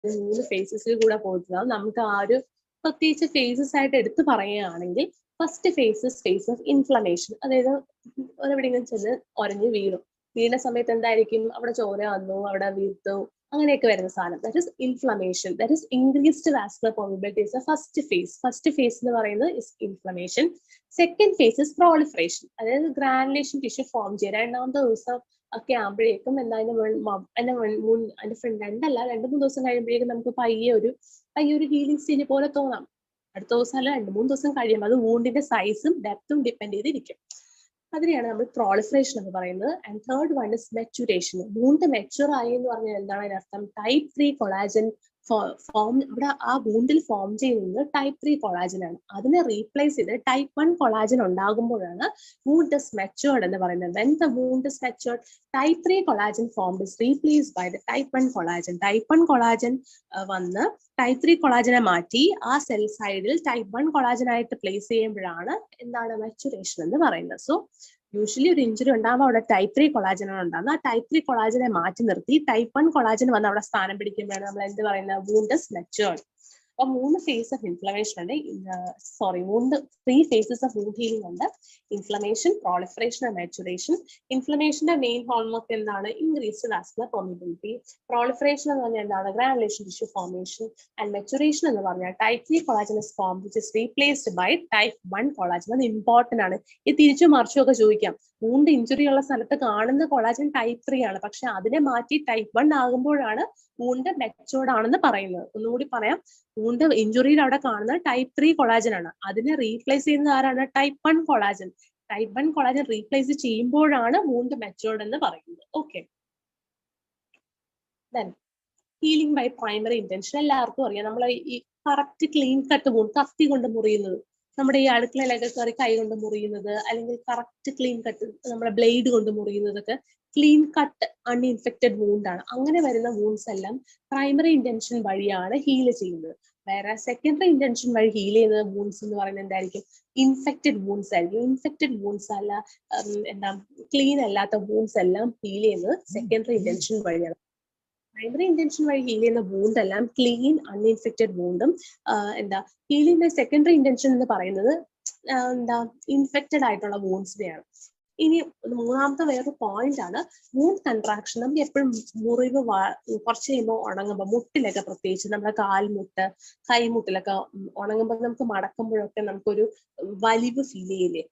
3 ഫേസസിൽ കൂടെ പോയിട്ടുണ്ടാവും. നമുക്ക് ആ ഒരു പ്രത്യേകിച്ച് ഫേസസ് ആയിട്ട് എടുത്തു പറയുകയാണെങ്കിൽ ഫസ്റ്റ് ഫേസ് ഓഫ് ഇൻഫ്ലമേഷൻ. അതായത് എവിടെയെങ്കിലും ചെന്ന് ഒരഞ്ഞു വീണ സമയത്ത് എന്തായിരിക്കും, അവിടെ ചോര വന്നു, അവിടെ വീർത്തു, അങ്ങനെയൊക്കെ വരുന്ന സാധനം. That is inflammation. That is increased vascular permeability is first phase. First phase എന്ന് പറയുന്നത് is inflammation. Second phase is proliferation. അതായത് ഗ്രാനുലേഷൻ ടിഷ്യൂ ഫോം ചെയ്യുക. രണ്ടാമത്തെ ദിവസം ഒക്കെ ആകുമ്പോഴേക്കും എന്താ അതിന്റെ ഫ്രണ്ട് 2-3 ദിവസം കഴിയുമ്പോഴേക്കും നമുക്ക് പയ്യെ ഒരു ഹീലിംഗ് സ്റ്റേജ് പോലെ തോന്നാം. അടുത്ത ദിവസം അല്ല 2-3 ദിവസം കഴിയുമ്പോൾ അത് വൂണ്ടിന്റെ സൈസും ഡെപ്തും ഡിപ്പെൻഡ് ചെയ്തിരിക്കും. അതിനെയാണ് നമ്മൾ പ്രോളിഫറേഷൻ എന്ന് പറയുന്നത്. And third one is maturation. Wound mature ആയി എന്ന് പറഞ്ഞാൽ എന്താണ് അതിനർത്ഥം? ടൈപ്പ് 3 കൊളാജൻ ഫോം ഇവിടെ ആ വൂണ്ടിൽ ഫോം ചെയ്യുന്നത് ടൈപ്പ് 3 കൊളാജൻ ആണ്. അതിനെ റീപ്ലേസ് ചെയ്ത് ടൈപ്പ് 1 കൊളാജൻ ഉണ്ടാകുമ്പോഴാണ് wound is matured എന്ന് പറയുന്നത്. When the wound is matured, type 3 collagen formed is replaced by the type 1 collagen. Type 1 collagen വന്ന് ടൈപ്പ് 3 കൊളാജനെ മാറ്റി ആ സെൽ സൈഡിൽ ടൈപ്പ് 1 കൊളാജൻ ആയിട്ട് പ്ലേസ് ചെയ്യുമ്പോഴാണ് എന്താണ് മെച്ചുറേഷൻ എന്ന് പറയുന്നത്. സോ യൂഷ്വലി ഒരു ഇഞ്ചുറി ഉണ്ടാകുമ്പോൾ അവിടെ ടൈപ്പ് 3 കൊളാജനാണ് ഉണ്ടാകുന്നത്. ആ ടൈപ്പ് 3 കൊളാജനെ മാറ്റി നിർത്തി ടൈപ്പ് 1 കൊളാജൻ വന്ന് അവിടെ സ്ഥാനം പിടിക്കുമ്പോഴാണ് നമ്മൾ എന്ത് പറയുന്നത്? wound is matured. അപ്പൊ 3 ഫേസ് ഓഫ് ഇൻഫ്ലമേഷൻ ഉണ്ട്. 3 ഫേസസ് ഓഫ് വൂണ്ട് ഹീലിംഗ് ഉണ്ട്. Inflammation, proliferation and maturation. ഇൻഫ്ലമേഷന്റെ മെയിൻ ഹോൾമാർക്ക് എന്താണ്? Increased vascular permeability. പ്രോളിഫറേഷൻ എന്ന് പറഞ്ഞാൽ എന്താണ്? Granulation tissue formation. And maturation എന്ന് പറഞ്ഞാൽ type 3 collagen is formed which is replaced by type 1 collagen. അത് ഇമ്പോർട്ടന്റ് ആണ്. ഇത് തിരിച്ചും മറിച്ചും ഒക്കെ ചോദിക്കാം. വൂണ്ട് ഇഞ്ചുറി ഉള്ള സ്ഥലത്ത് കാണുന്ന കൊളാജൻ ടൈപ്പ് 3 ആണ്, പക്ഷെ അതിനെ മാറ്റി ടൈപ്പ് 1 ആകുമ്പോഴാണ് വൂണ്ട് മെച്ചോർഡ് ആണെന്ന് പറയുന്നത്. ഒന്നുകൂടി പറയാം, വൂണ്ട് ഇഞ്ചുറിയിൽ അവിടെ കാണുന്നത് ടൈപ്പ് 3 കൊളാജൻ ആണ്. അതിനെ റീപ്ലേസ് ചെയ്യുന്നത് ആരാണ്? Type 1 collagen. Type 1 collagen replace ചെയ്യുമ്പോഴാണ് വൂണ്ട് മെച്ചോർഡ് എന്ന് പറയുന്നത്. Okay, then healing by primary intention. എല്ലാവർക്കും അറിയാം, നമ്മൾ ഈ കറക്റ്റ് ക്ലീൻ കട്ട് വൂണ്ട് കത്തി കൊണ്ട് മുറിയുന്നത്, നമ്മുടെ ഈ അടുക്കളയിലൊക്കെ കയറി കൈ കൊണ്ട് മുറിയുന്നത്, അല്ലെങ്കിൽ കറക്റ്റ് ക്ലീൻ കട്ട് നമ്മുടെ ബ്ലേഡ് കൊണ്ട് മുറിയുന്നതൊക്കെ ക്ലീൻ കട്ട് അൺഇൻഫെക്റ്റഡ് വൂണ്ട് ആണ്. അങ്ങനെ വരുന്ന വൂണ്ട്സ് എല്ലാം പ്രൈമറി ഇന്റൻഷൻ വഴിയാണ് ഹീൽ ചെയ്യുന്നത്. വേറെ സെക്കൻഡറി ഇന്റൻഷൻ വഴി ഹീൽ ചെയ്യുന്ന വൂണ്ട്സ് എന്ന് പറയുന്നത് എന്തായിരിക്കും? ഇൻഫെക്റ്റഡ് വൂണ്ട്സ് ആയിരിക്കും. ഇൻഫെക്റ്റഡ് വൂണ്ട്സ് അല്ല, എന്താ ക്ലീൻ അല്ലാത്ത വൂണ്ട്സ് എല്ലാം ഹീൽ ചെയ്യുന്നത് സെക്കൻഡറി ഇന്റൻഷൻ വഴിയാണ്. പ്രൈമറി ഇന്റൻഷൻ വഴി ഹീൽ ചെയ്യുന്ന വൂണ്ട് എല്ലാം clean uninfected വൂണ്ടും, healing secondary intention എന്ന് പറയുന്നത് ഇൻഫെക്റ്റഡ് ആയിട്ടുള്ള വൂണ്ട്സിനെയാണ്. ഇനി മൂന്നാമത്തെ വേറൊരു പോയിന്റ് ആണ് വൂണ്ട് കൺട്രാക്ഷൻ. നമുക്ക് എപ്പോഴും മുറിവ് കുറച്ച് കഴിയുമ്പോൾ ഉണങ്ങുമ്പോൾ, മുട്ടിലൊക്കെ പ്രത്യേകിച്ച് നമ്മുടെ കാൽമുട്ട്, കൈമുട്ടിലൊക്കെ ഉണങ്ങുമ്പോൾ നമുക്ക് മടക്കുമ്പോഴൊക്കെ നമുക്കൊരു വലിവ് ഫീൽ ചെയ്യില്ലേ?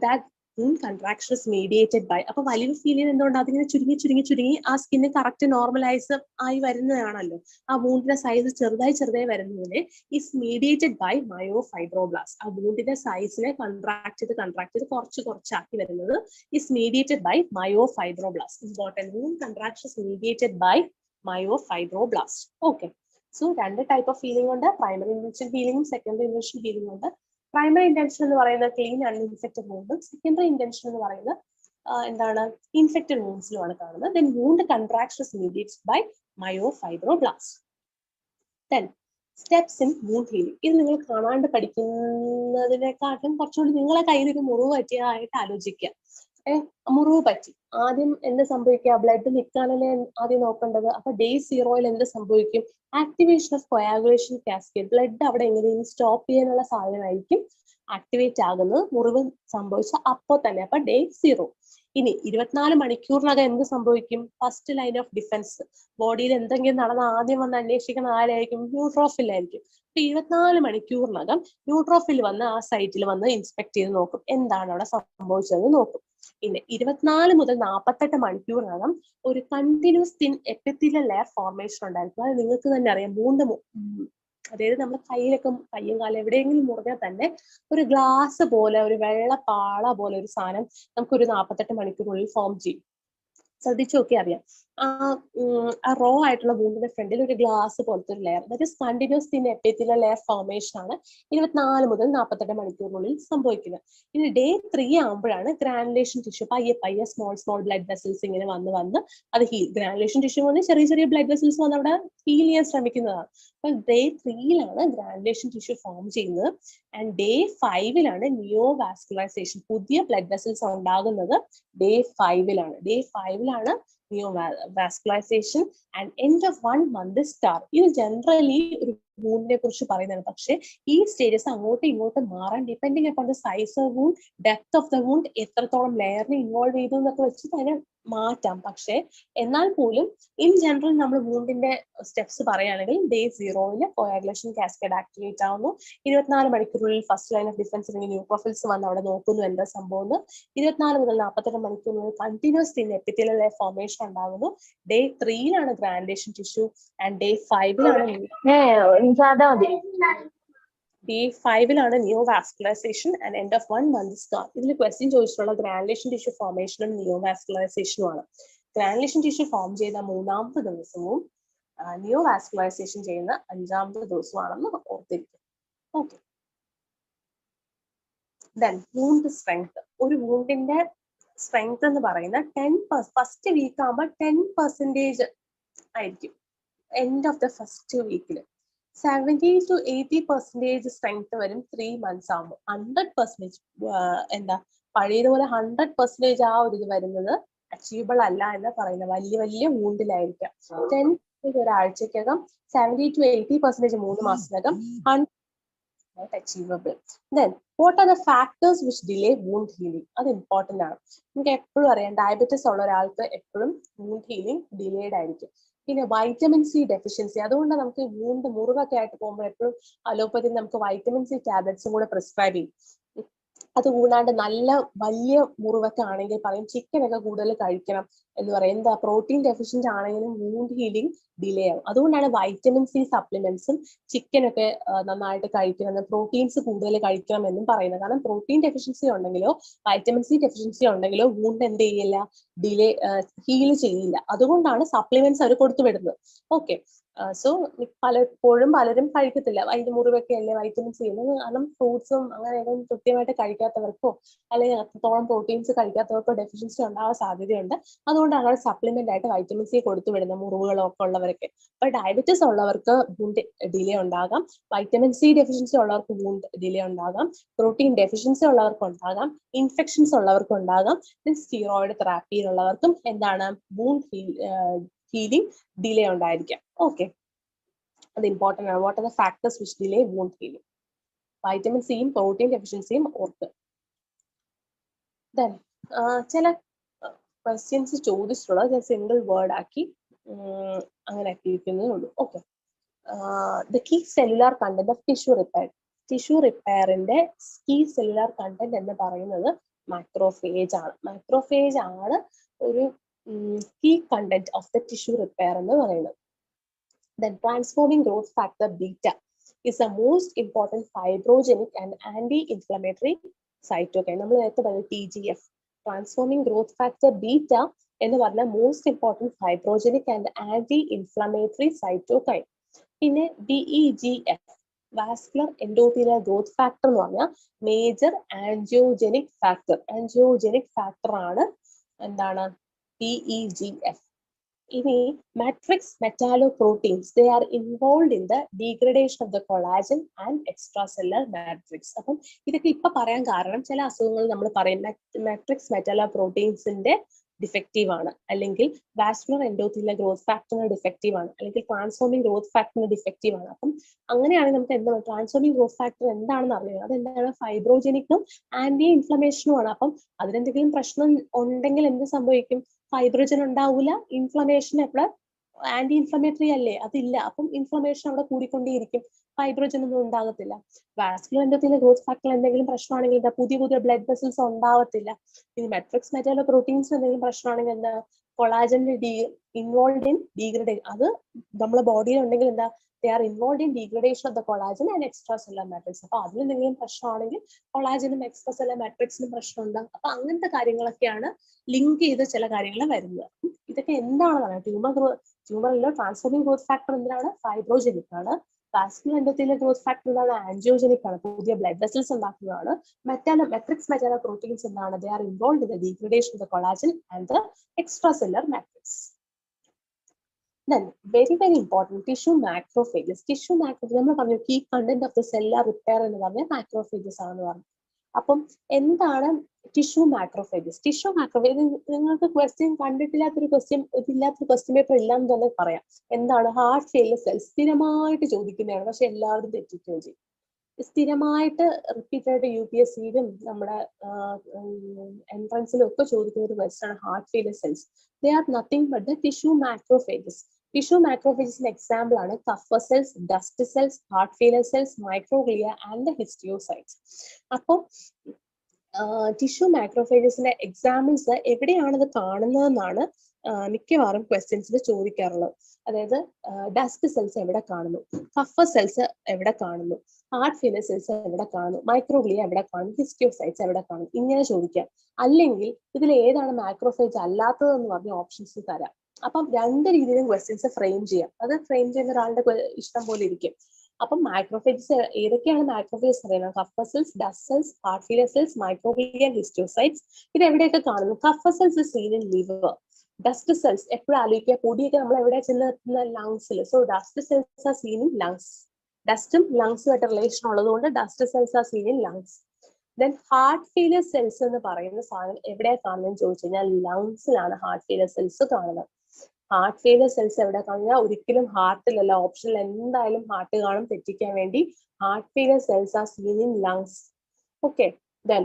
That wound contraction is mediated by. അപ്പൊ വലിവ് ഫീൽ ചെയ്യുന്നത് എന്തുകൊണ്ട്? അതിങ്ങനെ ചുരുങ്ങി ആ സ്കിന്ന് കറക്റ്റ് നോർമലൈസ് ആയി വരുന്നതാണല്ലോ. ആ വൂണ്ടിന്റെ സൈസ് ചെറുതായി വരുന്നതിനെ is mediated by myofibroblast. ആ വൂണ്ടിന്റെ സൈസിനെ കൺട്രാക്ട് ചെയ്ത് കുറച്ചാക്കി വരുന്നത് is mediated by myofibroblast. Important. Wound contraction is mediated by myofibroblast. Okay. So രണ്ട് ടൈപ്പ് ഓഫ് ഹീലിംഗ് ഉണ്ട്. പ്രൈമറി ഇന്റൻഷൻ ഹീലിംഗും സെക്കൻഡറി ഇന്റൻഷൻ ഹീലിംഗും ഉണ്ട്. പ്രൈമറി ഇന്റൻഷൻ എന്ന് പറയുന്നത് ക്ലീൻ അൺഇൻഫെക്റ്റഡ് വൂണ്ടും, സെക്കൻഡറി ഇന്റൻഷൻ എന്ന് പറയുന്നത് എന്താണ്? ഇൻഫെക്റ്റഡ് വൂണ്ട്സിലുമാണ് കാണുന്നത്. Then wound contraction is mediated by myofibroblast. Then steps in wound healing. ഇത് നിങ്ങൾ കാണാണ്ട് പഠിക്കുന്നതിനെക്കാട്ടും കുറച്ചുകൂടി നിങ്ങളെ കയ്യിലൊരു മുറിവ് പറ്റിയതായിട്ട് ആലോചിക്കുക. മുറിവ് പറ്റി, ആദ്യം എന്ത് സംഭവിക്കുക? ബ്ലഡ് നിൽക്കാനല്ലേ ആദ്യം നോക്കേണ്ടത്. അപ്പൊ ഡേ 0 എന്ത് സംഭവിക്കും? Activation of coagulation cascade. Blood അവിടെ എങ്ങനെയും സ്റ്റോപ്പ് ചെയ്യാനുള്ള സാധനമായിരിക്കും ആക്ടിവേറ്റ് ആകുന്നത് മുറിവ് സംഭവിച്ച അപ്പോൾ തന്നെ. അപ്പൊ ഡേ 0. ഇനി 24 മണിക്കൂറിനകം എന്ത് സംഭവിക്കും? First line of defence. ബോഡിയിൽ എന്തെങ്കിലും നടന്ന ആദ്യം വന്ന് അന്വേഷിക്കുന്ന ആരായിരിക്കും? ന്യൂട്രോഫിൽ ആയിരിക്കും. അപ്പൊ 24 മണിക്കൂറിനകം ന്യൂട്രോഫിൽ വന്ന് ആ സൈറ്റിൽ വന്ന് ഇൻസ്പെക്ട് ചെയ്ത് നോക്കും, എന്താണ് അവിടെ സംഭവിച്ചതെന്ന് നോക്കും. പിന്നെ 24 മുതൽ 48 മണിക്കൂറിനകം ഒരു continuous thin epithelial layer formation ഉണ്ടായിരിക്കും. അത് നിങ്ങൾക്ക് തന്നെ അറിയാം. അതായത് നമ്മുടെ കയ്യും കാലം എവിടെയെങ്കിലും മുറിഞ്ഞാൽ തന്നെ ഒരു ഗ്ലാസ് പോലെ, ഒരു വെള്ള പാള പോലെ ഒരു സാധനം നമുക്കൊരു 48 മണിക്കൂറിനുള്ളിൽ ഫോം ചെയ്യും. ശ്രദ്ധിച്ചു നോക്കി അറിയാം. ആ റോ ആയിട്ടുള്ള വൂണ്ടിന്റെ ഫ്രണ്ടിൽ ഒരു ഗ്ലാസ് പോലത്തെ ഒരു layer, that is continuous thin epithelial layer formation ആണ് 24 മുതൽ 48 മണിക്കൂറിനുള്ളിൽ സംഭവിക്കുന്നത്. ഇനി ഡേ 3 ആകുമ്പോഴാണ് ഗ്രാനുലേഷൻ ടിഷ്യൂ പയ്യെ സ്മോൾ ബ്ലഡ് വെസൽസ് ഇങ്ങനെ വന്ന് അത് ഗ്രാനുലേഷൻ ടിഷ്യൂ വന്ന് ചെറിയ ബ്ലഡ് വെസൽസ് വന്ന് അവിടെ ഹീൽ ചെയ്യാൻ ശ്രമിക്കുന്നതാണ്. അപ്പൊ ഡേ 3 ഗ്രാനുലേഷൻ ടിഷ്യൂ ഫോം ചെയ്യുന്നത്. ആൻഡ് ഡേ 5 നിയോ വാസ്കുലറൈസേഷൻ, പുതിയ ബ്ലഡ് വെസൽസ് ഉണ്ടാകുന്നത് day 5. Day 5 neovascularization, and end of 1 month is scar. ഇത് ജനറലി ഒരു വൂണ്ടിനെ കുറിച്ച് പറയുന്നതാണ്. പക്ഷെ ഈ സ്റ്റേജസ് അങ്ങോട്ടും ഇങ്ങോട്ടും മാറാൻ depending upon the size of wound, depth of the wound, എത്രത്തോളം ലെയറിനെ ഇൻവോൾവ് ചെയ്തു എന്നൊക്കെ വെച്ചിട്ട് അതിനെ മാറ്റാം. പക്ഷെ എന്നാൽ പോലും ഇൻ ജനറൽ നമ്മൾ വൂണ്ടിന്റെ സ്റ്റെപ്സ് പറയുകയാണെങ്കിൽ ഡേ 0-ല് കോയാഗുലേഷൻ കാസ്കേഡ് ആക്ടിവേറ്റ് ആവുന്നു. 24 മണിക്കൂറിനുള്ളിൽ first line of defence neutrophils വന്ന് അവിടെ നോക്കുന്നു എന്താ സംഭവം. 24 മുതൽ 48 മണിക്കൂറിനുള്ളിൽ continuous thin epithelial layer formation ഉണ്ടാകുന്നു. ഡേ 3-ലാണ് ഗ്രാനുലേഷൻ ടിഷ്യൂ ആൻഡ് ഡേ 5-ലാണ് neovascularization and end of 1 month scar. ഇതിൽ ക്വസ്റ്റ്യൻ ചോദിച്ചിട്ടുള്ള ഗ്രാനുലേഷൻ ടിഷ്യൂ ഫോർമേഷനും നിയോവാസ്കുലറൈസേഷനും ആണ്. ഗ്രാനുലേഷൻ ടിഷ്യൂ ഫോം ചെയ്ത 3-ാമത്തെ ദിവസവും നിയോവാസ്കുലറൈസേഷൻ ചെയ്യുന്ന 5-ാമത്തെ ദിവസമാണെന്ന് ഓർത്തിരിക്കും. ഓക്കെ. Then wound strength. ഒരു വൂണ്ടിന്റെ സ്ട്രെങ്ത് എന്ന് പറയുന്ന 10% ഫസ്റ്റ് വീക്ക് ആകുമ്പോൾ 10% ആയിരിക്കും എൻഡ് ഓഫ് ദ ഫസ്റ്റ് വീക്കില്. 70 to 80% സ്ട്രെങ്ത് വരും 3 months ആകുമ്പോൾ. 100% എന്താ പഴയതുപോലെ 100% ആ ഒരു ഇത് വരുന്നത് അച്ചീവബിൾ അല്ല എന്ന് പറയുന്നത് വലിയ വലിയ വൂണ്ടിലായിരിക്കാം. 10% ഒരാഴ്ചക്കകം, 70 to 80% 3 മാസത്തിനകം, 100% achievable. Then what are the factors which delay wound healing? അത് ഇമ്പോർട്ടന്റ് ആണ്. നമുക്ക് എപ്പോഴും അറിയാം ഡയബറ്റിസ് ഉള്ള ഒരാൾക്ക് എപ്പോഴും wound healing delayed ആയിരിക്കും. പിന്നെ വൈറ്റമിൻ സി ഡെഫിഷ്യൻസി. അതുകൊണ്ട് നമുക്ക് വൂണ്ട് മുറിവൊക്കെ ആയിട്ട് പോകുമ്പോൾ എപ്പോഴും അലോപ്പതി നമുക്ക് വൈറ്റമിൻ സി ടാബ്ലറ്റ്സും കൂടെ പ്രിസ്ക്രൈബ് ചെയ്യും. അതുകൂടാണ്ട് നല്ല വലിയ മുറിവൊക്കെ ആണെങ്കിൽ പറയും ചിക്കൻ ഒക്കെ കൂടുതൽ കഴിക്കണം എന്ന് പറയും. എന്താ പ്രോട്ടീൻ ഡെഫിഷ്യന്റ് ആണെങ്കിലും വൂണ്ട് ഹീലിംഗ് ഡിലേ ആവും. അതുകൊണ്ടാണ് വൈറ്റമിൻ സി സപ്ലിമെന്റ്സും ചിക്കനൊക്കെ നന്നായിട്ട് കഴിക്കണം, പ്രോട്ടീൻസ് കൂടുതൽ കഴിക്കണം എന്നും പറയുന്നത്. കാരണം പ്രോട്ടീൻ ഡെഫിഷ്യൻസി ഉണ്ടെങ്കിലോ വൈറ്റമിൻ സി ഡെഫിഷ്യൻസി ഉണ്ടെങ്കിലോ വൂണ്ട് എന്ത് ചെയ്യില്ല, ഡിലേ ഹീൽ ചെയ്യില്ല. അതുകൊണ്ടാണ് സപ്ലിമെന്റ്സ് അവർ കൊടുത്തു വിടുന്നത്. ഓക്കെ. സോ പലപ്പോഴും പലരും കഴിക്കത്തില്ല. അതിന്റെ മുറിവൊക്കെ അല്ലേ വൈറ്റമിൻ സി. കാരണം ഫ്രൂട്ട്സും അങ്ങനെയൊക്കെ കൃത്യമായിട്ട് കഴിക്കാത്തവർക്കോ അല്ലെങ്കിൽ അത്രത്തോളം പ്രോട്ടീൻസ് കഴിക്കാത്തവർക്കോ ഡെഫിഷ്യൻസി ഉണ്ടാവാൻ സാധ്യതയുണ്ട്. അതുകൊണ്ട് അങ്ങനെ സപ്ലിമെന്റ് ആയിട്ട് വൈറ്റമിൻ സി കൊടുത്തു വിടുന്ന മുറിവുകളൊക്കെ ഉള്ളവരൊക്കെ. അപ്പൊ ഡയബറ്റീസ് ഉള്ളവർക്ക് വൂണ്ട് ഡിലേ ഉണ്ടാകാം, വൈറ്റമിൻ സി ഡെഫിഷ്യൻസി ഉള്ളവർക്ക് വൂണ്ട് ഡിലേ ഉണ്ടാകാം, പ്രോട്ടീൻ ഡെഫിഷ്യൻസി ഉള്ളവർക്ക് ഉണ്ടാകാം, ഇൻഫെക്ഷൻസ് ഉള്ളവർക്ക് ഉണ്ടാകാം, സ്റ്റീറോയിഡ് തെറാപ്പിയിലുള്ളവർക്കും എന്താണ് വൂണ്ട് ഹീലിംഗ് ഡിലേ ഉണ്ടായിരിക്കാം. ഓക്കെ, അത് ഇമ്പോർട്ടന്റ് ആണ്. What are the factors which delay wound healing? Vitamin സിയും പ്രോട്ടീൻ ഡെഫിഷ്യൻസിയും ഓർക്ക്. ദെൻ ചില ക്വസ്റ്റ്യൻസ് ചോദിച്ചിട്ടുള്ളത് ഞാൻ സിംഗിൾ വേർഡ് ആക്കി അങ്ങനെ ആക്കിയിരിക്കുന്നേ ഉള്ളൂ. Okay. The key cellular content of tissue repair. Tissue റിപ്പയറിന്റെ കീ സെല്ലുലാർ കണ്ടന്റ് എന്ന് പറയുന്നത് മാക്രോഫേജ് ആണ്. മാക്രോഫേജ് ആണ് ഒരു key content of the tissue repair എന്ന് പറയുന്നത്. Then transforming growth factor beta is the most important fibrogenic and anti-inflammatory cytokine. നമ്മൾ നേരത്തെ പറഞ്ഞ TGF, transforming growth factor beta എന്ന് പറഞ്ഞ most important fibrogenic and anti-inflammatory cytokine. പിന്നെ VEGF, vascular endothelial growth factor എന്ന് പറഞ്ഞാൽ മേജർ ആൻജിയോജനിക് ഫാക്ടർ. ആൻജിയോജനിക് ഫാക്ടർ ആണ് എന്താണ് PEGF. ഇനി matrix മെറ്റാലോപ്രോട്ടീൻസ്, they are involved in the degradation of the collagen and extracellular matrix. അപ്പം ഇതൊക്കെ ഇപ്പൊ പറയാൻ കാരണം ചില അസുഖങ്ങൾ നമ്മൾ പറയും മാട്രിക്സ് മെറ്റാലോപ്രോട്ടീൻസിന്റെ ഡിഫക്റ്റീവ് ആണ്, അല്ലെങ്കിൽ വാസ്കുലർ എൻഡോത്തീലിയൽ ഗ്രോത്ത് ഫാക്ടറിന് ഡിഫക്റ്റീവ് ആണ്, അല്ലെങ്കിൽ ട്രാൻസ്ഫോമിംഗ് ഗ്രോത്ത് ഫാക്ടറിന് ഡിഫക്റ്റീവ് ആണ്. അപ്പം അങ്ങനെയാണെങ്കിൽ നമുക്ക് എന്താ ട്രാൻസ്ഫോമിംഗ് ഗ്രോത്ത് ഫാക്ടർ എന്താണെന്ന് അറിയാം. അതെന്താണ്? ഫൈബ്രോജനിക്കും ആന്റി ഇൻഫ്ലമേഷനും ആണ്. അപ്പം അതിനെന്തെങ്കിലും പ്രശ്നം ഉണ്ടെങ്കിൽ എന്ത് സംഭവിക്കും? ഫൈബ്രോജൻ ഉണ്ടാവൂല, ഇൻഫ്ലമേഷൻ എവിടെ ആന്റി ഇൻഫ്ലമേറ്ററി അല്ലേ, അതില്ല. അപ്പം ഇൻഫ്ലമേഷൻ അവിടെ കൂടിക്കൊണ്ടേയിരിക്കും, ഫൈബ്രോജൻ ഒന്നും ഉണ്ടാകത്തില്ല. വാസ്കുലർ എൻഡോത്തീലിയൽ ഗ്രോത്ത് ഫാക്ടർ എന്തെങ്കിലും പ്രശ്നമാണെങ്കിൽ എന്താ പുതിയ പുതിയ ബ്ലഡ് വെസൽസ് ഉണ്ടാവത്തില്ല. ഇനി മെട്രിക്സ് മെറ്റാലോപ്രോട്ടീൻസ് എന്തെങ്കിലും പ്രശ്നമാണെങ്കിൽ എന്താ കൊളാജന്റെ ഇൻവോൾവ് ഇൻ ഡീഗ്രഡേഷൻ. അത് നമ്മുടെ ബോഡിയിൽ ഉണ്ടെങ്കിൽ എന്താ they are involved in degradation of the collagen and extracellular matrix. അപ്പൊ അതിലെന്തെങ്കിലും പ്രശ്നമാണെങ്കിൽ കൊളാജനും എക്സ്ട്രാസെല്ലുലാർ മാട്രിക്സിനും പ്രശ്നമുണ്ട്. അപ്പൊ അങ്ങനത്തെ കാര്യങ്ങളൊക്കെയാണ് ലിങ്ക് ചെയ്ത ചില കാര്യങ്ങൾ വരുന്നത്. ഇതൊക്കെ എന്താണെന്ന് പറയാം. ട്യൂമറിലോ ട്രാൻസ്ഫോമിംഗ് ഗ്രോത്ത് ഫാക്ടർ എന്തിനാണ്? ഫൈബ്രോജനിക് ആണ്. വാസ്കുലർ എൻഡോത്തീലിയൽ ഗ്രോത്ത് ഫാക്ടർ എന്താണ്? ആൻജിയോജനിക് ആണ്, പുതിയ ബ്ലഡ് വെസൽസ് ഉണ്ടാക്കുന്നതാണ്. മെട്രിക്സ് മെറ്റാലോപ്രോട്ടീൻസ് എന്താണ്? they are involved in the degradation of the collagen and the extracellular matrix. Then very important, tissue macrophages. Tissue macrophages നമ്മൾ പറഞ്ഞു key content of the cellular repair എന്ന് പറഞ്ഞാൽ macrophages ആണെന്ന് പറഞ്ഞു. അപ്പം എന്താണ് ടിഷ്യൂ മാക്രോഫേജസ്. ടിഷ്യൂ മാക്രോഫേജസ് നിങ്ങൾക്ക് question കണ്ടിട്ടില്ലാത്തൊരു question, ഇതില്ലാത്തൊരു question paper ഇല്ലാന്ന് തന്നെ പറയാം. എന്താണ്? ഹാർട്ട് ഫെയിലിയർ സെൽസ് സ്ഥിരമായിട്ട് ചോദിക്കുന്നതാണ്, പക്ഷെ എല്ലാവരും തെറ്റിക്കുകയും ചെയ്യും. സ്ഥിരമായിട്ട് റിപ്പീറ്റ് ആയിട്ട് UPSCയിലും നമ്മുടെ എൻട്രൻസിലും ഒക്കെ ചോദിക്കുന്ന ഒരു ക്വസ്റ്റ്യൻ ആണ് heart failure cells. They are nothing but the tissue macrophages. Tissue മാക്രോഫേജസിന്റെ എക്സാമ്പിൾ ആണ് Kupffer cells, dust cells, heart failure cells, microglia and the histiocytes. അപ്പോൾ ടിഷ്യൂ മാക്രോഫേജസിന്റെ എക്സാമ്പിൾസ് എവിടെയാണിത് കാണുന്നതെന്നാണ് മിക്കവാറും ക്വസ്റ്റ്യൻസിൽ ചോദിക്കാറുള്ളത്. അതായത് ഡസ്റ്റ് സെൽസ് എവിടെ കാണുന്നു, കഫർ സെൽസ് എവിടെ കാണുന്നു, ഹാർട്ട് ഫെയിലിയർ സെൽസ് എവിടെ കാണുന്നു, മൈക്രോഗ്ലിയ എവിടെ കാണുന്നു, ഹിസ്റ്റിയോസൈറ്റ്സ് എവിടെ കാണും, ഇങ്ങനെ ചോദിക്കാം. അല്ലെങ്കിൽ ഇതിൽ ഏതാണ് മാക്രോഫേജ് അല്ലാത്തതെന്ന് പറഞ്ഞ ഓപ്ഷൻസ് തരാം. അപ്പം രണ്ട് രീതിയിലും ക്വസ്റ്റ്യൻസ് ഫ്രെയിം ചെയ്യാം. അത് ഫ്രെയിം ചെയ്യുന്ന ഒരാളുടെ ഇഷ്ടം പോലെ ഇരിക്കും. അപ്പം മാക്രോഫേജസ് ഏതൊക്കെയാണ് മാക്രോഫേജസ് പറയുന്നത്? Kupffer cells, dust cells, heart failure cells, microglia, histiocytes. ഇത് എവിടെയൊക്കെ കാണുന്നു? Kupffer cells seen in liver. Dust cells എപ്പോഴും ആലോചിക്കുക, പൊടിയൊക്കെ നമ്മൾ എവിടെ ചെന്നെത്തുന്ന ലങ്സിൽ. So dust cells are seen in lungs. ഡസ്റ്റും ലങ്സുമായിട്ട് റിലേഷൻ ഉള്ളതുകൊണ്ട് dust cells are seen in lungs. Then heart failure cells എന്ന് പറയുന്ന സാധനം എവിടെയാണ് കാണുന്നതെന്ന് ചോദിച്ചു കഴിഞ്ഞാൽ ലങ്സിലാണ് ഹാർട്ട് ഫെയിലിയർ സെൽസ് കാണുന്നത്. ഹാർട്ട് ഫെയിലിയർ സെൽസ് എവിടെ കാണുക? ഒരിക്കലും ഹാർട്ടിലല്ല, ഓപ്ഷനിൽ എന്തായാലും ഹാർട്ട് കാണും, തെറ്റിക്കാൻ വേണ്ടി. Heart failure cells are seen in lungs. Okay, then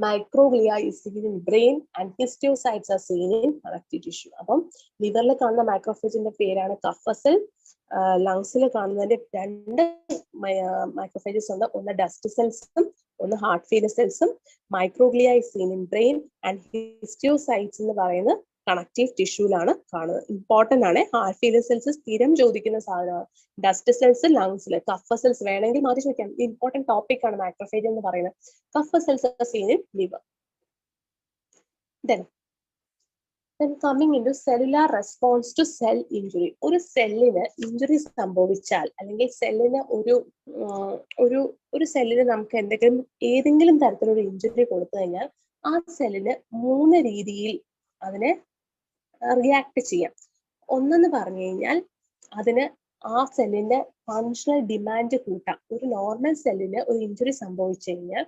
microglia is seen in brain and histiocytes are seen in connective tissue. അപ്പം ലിവറിൽ കാണുന്ന മാക്രോഫേജിന്റെ പേരാണ് കഫർ സെൽ. ലങ്സിൽ കാണുന്നതിന്റെ രണ്ട് മൈക്രോഫേജസ് ഉണ്ട്, ഒന്ന് ഡസ്റ്റ് സെൽസും ഒന്ന് ഹാർട്ട് ഫെയിലിയർ സെൽസും. Microglia is seen in brain and histiocytes എന്ന് പറയുന്നത് കണക്റ്റീവ് ടിഷ്യൂലാണ് കാണുന്നത്. ഇമ്പോർട്ടന്റ് ആണ്. ഹാർട്ട് ഫെയിലിയർ സെൽസ് സ്ഥിരം ചോദിക്കുന്ന സാധനമാണ്. ഡസ്റ്റ് സെൽസ് ലങ്സിൽ, കഫർ സെൽസ് വേണമെങ്കിൽ മാറ്റി ചോദിക്കാം. ഇമ്പോർട്ടന്റ് ടോപ്പിക് ആണ് മാക്രോഫേജ് എന്ന് പറയുന്നത്. Kupffer cells are seen in liver. Then coming into cellular response to cell injury. ഒരു സെല്ലിന് ഇഞ്ചുറി സംഭവിച്ചാൽ, അല്ലെങ്കിൽ സെല്ലിന് ഒരു സെല്ലിന് നമുക്ക് ഏതെങ്കിലും തരത്തിലൊരു ഇഞ്ചുറി കൊടുത്തു കഴിഞ്ഞാൽ ആ സെല്ലിന് 3 രീതിയിൽ അതിനെ റിയാക്ട് ചെയ്യാം. ഒന്നെന്ന് പറഞ്ഞു കഴിഞ്ഞാൽ അതിന് ആ സെല്ലിന്റെ ഫങ്ഷണൽ ഡിമാൻഡ് കൂട്ടാം. ഒരു നോർമൽ സെല്ലിന് ഒരു ഇഞ്ചുറി സംഭവിച്ചു കഴിഞ്ഞാൽ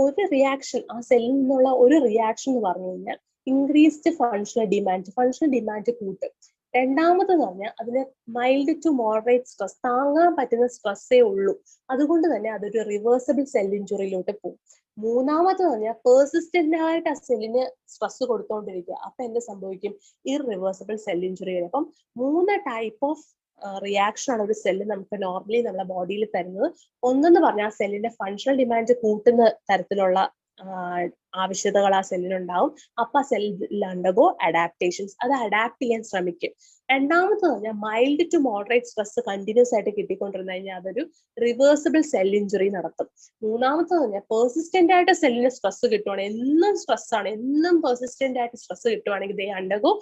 ഒരു റിയാക്ഷൻ, ആ സെല്ലിൽ നിന്നുള്ള ഒരു റിയാക്ഷൻ എന്ന് പറഞ്ഞു കഴിഞ്ഞാൽ ഇൻക്രീസ്ഡ് ഫങ്ഷണൽ ഡിമാൻഡ് കൂട്ടും. രണ്ടാമതെന്ന് പറഞ്ഞാൽ അതിന് മൈൽഡ് ടു മോഡറേറ്റ് സ്ട്രെസ്, താങ്ങാൻ പറ്റുന്ന സ്ട്രെസ്സേ ഉള്ളൂ. അതുകൊണ്ട് തന്നെ അതൊരു റിവേഴ്സിബിൾ സെൽ ഇഞ്ചുറിയിലോട്ട് പോകും. മൂന്നാമത് പറഞ്ഞാൽ പേഴ്സിസ്റ്റന്റ് ആയിട്ട് ആ സെല്ലിന് സ്ട്രെസ് കൊടുത്തോണ്ടിരിക്കുക. അപ്പൊ എന്ത് സംഭവിക്കും? Irreversible cell injury. അപ്പം 3 ടൈപ്പ് ഓഫ് റിയാക്ഷൻ ആണ് ഒരു സെല്ല് നമുക്ക് നോർമലി നമ്മുടെ ബോഡിയിൽ തരുന്നത്. ഒന്നെന്ന് പറഞ്ഞാൽ സെല്ലിന്റെ ഫങ്ഷണൽ ഡിമാൻഡ് കൂട്ടുന്ന തരത്തിലുള്ള ആവശ്യകതകൾ ആ സെല്ലിനുണ്ടാവും. അപ്പൊ ആ സെല്ലിൽ അണ്ടർഗോ അഡാപ്റ്റേഷൻസ്, അത് അഡാപ്റ്റ് ചെയ്യാൻ ശ്രമിക്കും. രണ്ടാമത് പറഞ്ഞാൽ mild to moderate stress continuous ആയിട്ട് കിട്ടിക്കൊണ്ടിരുന്നു കഴിഞ്ഞാൽ അതൊരു റിവേഴ്സിബിൾ സെൽ ഇഞ്ചുറി നടത്തും. മൂന്നാമത്തെ പറഞ്ഞാൽ പെർസിസ്റ്റന്റ് ആയിട്ട് സെല്ലിന് സ്ട്രെസ് കിട്ടുവാണെങ്കിൽ, എന്നും സ്ട്രെസ് ആണ്, എന്നും പെർസിസ്റ്റന്റ് ആയിട്ട് സ്ട്രെസ് കിട്ടുവാണെങ്കിൽ ദേ അണ്ടർഗോ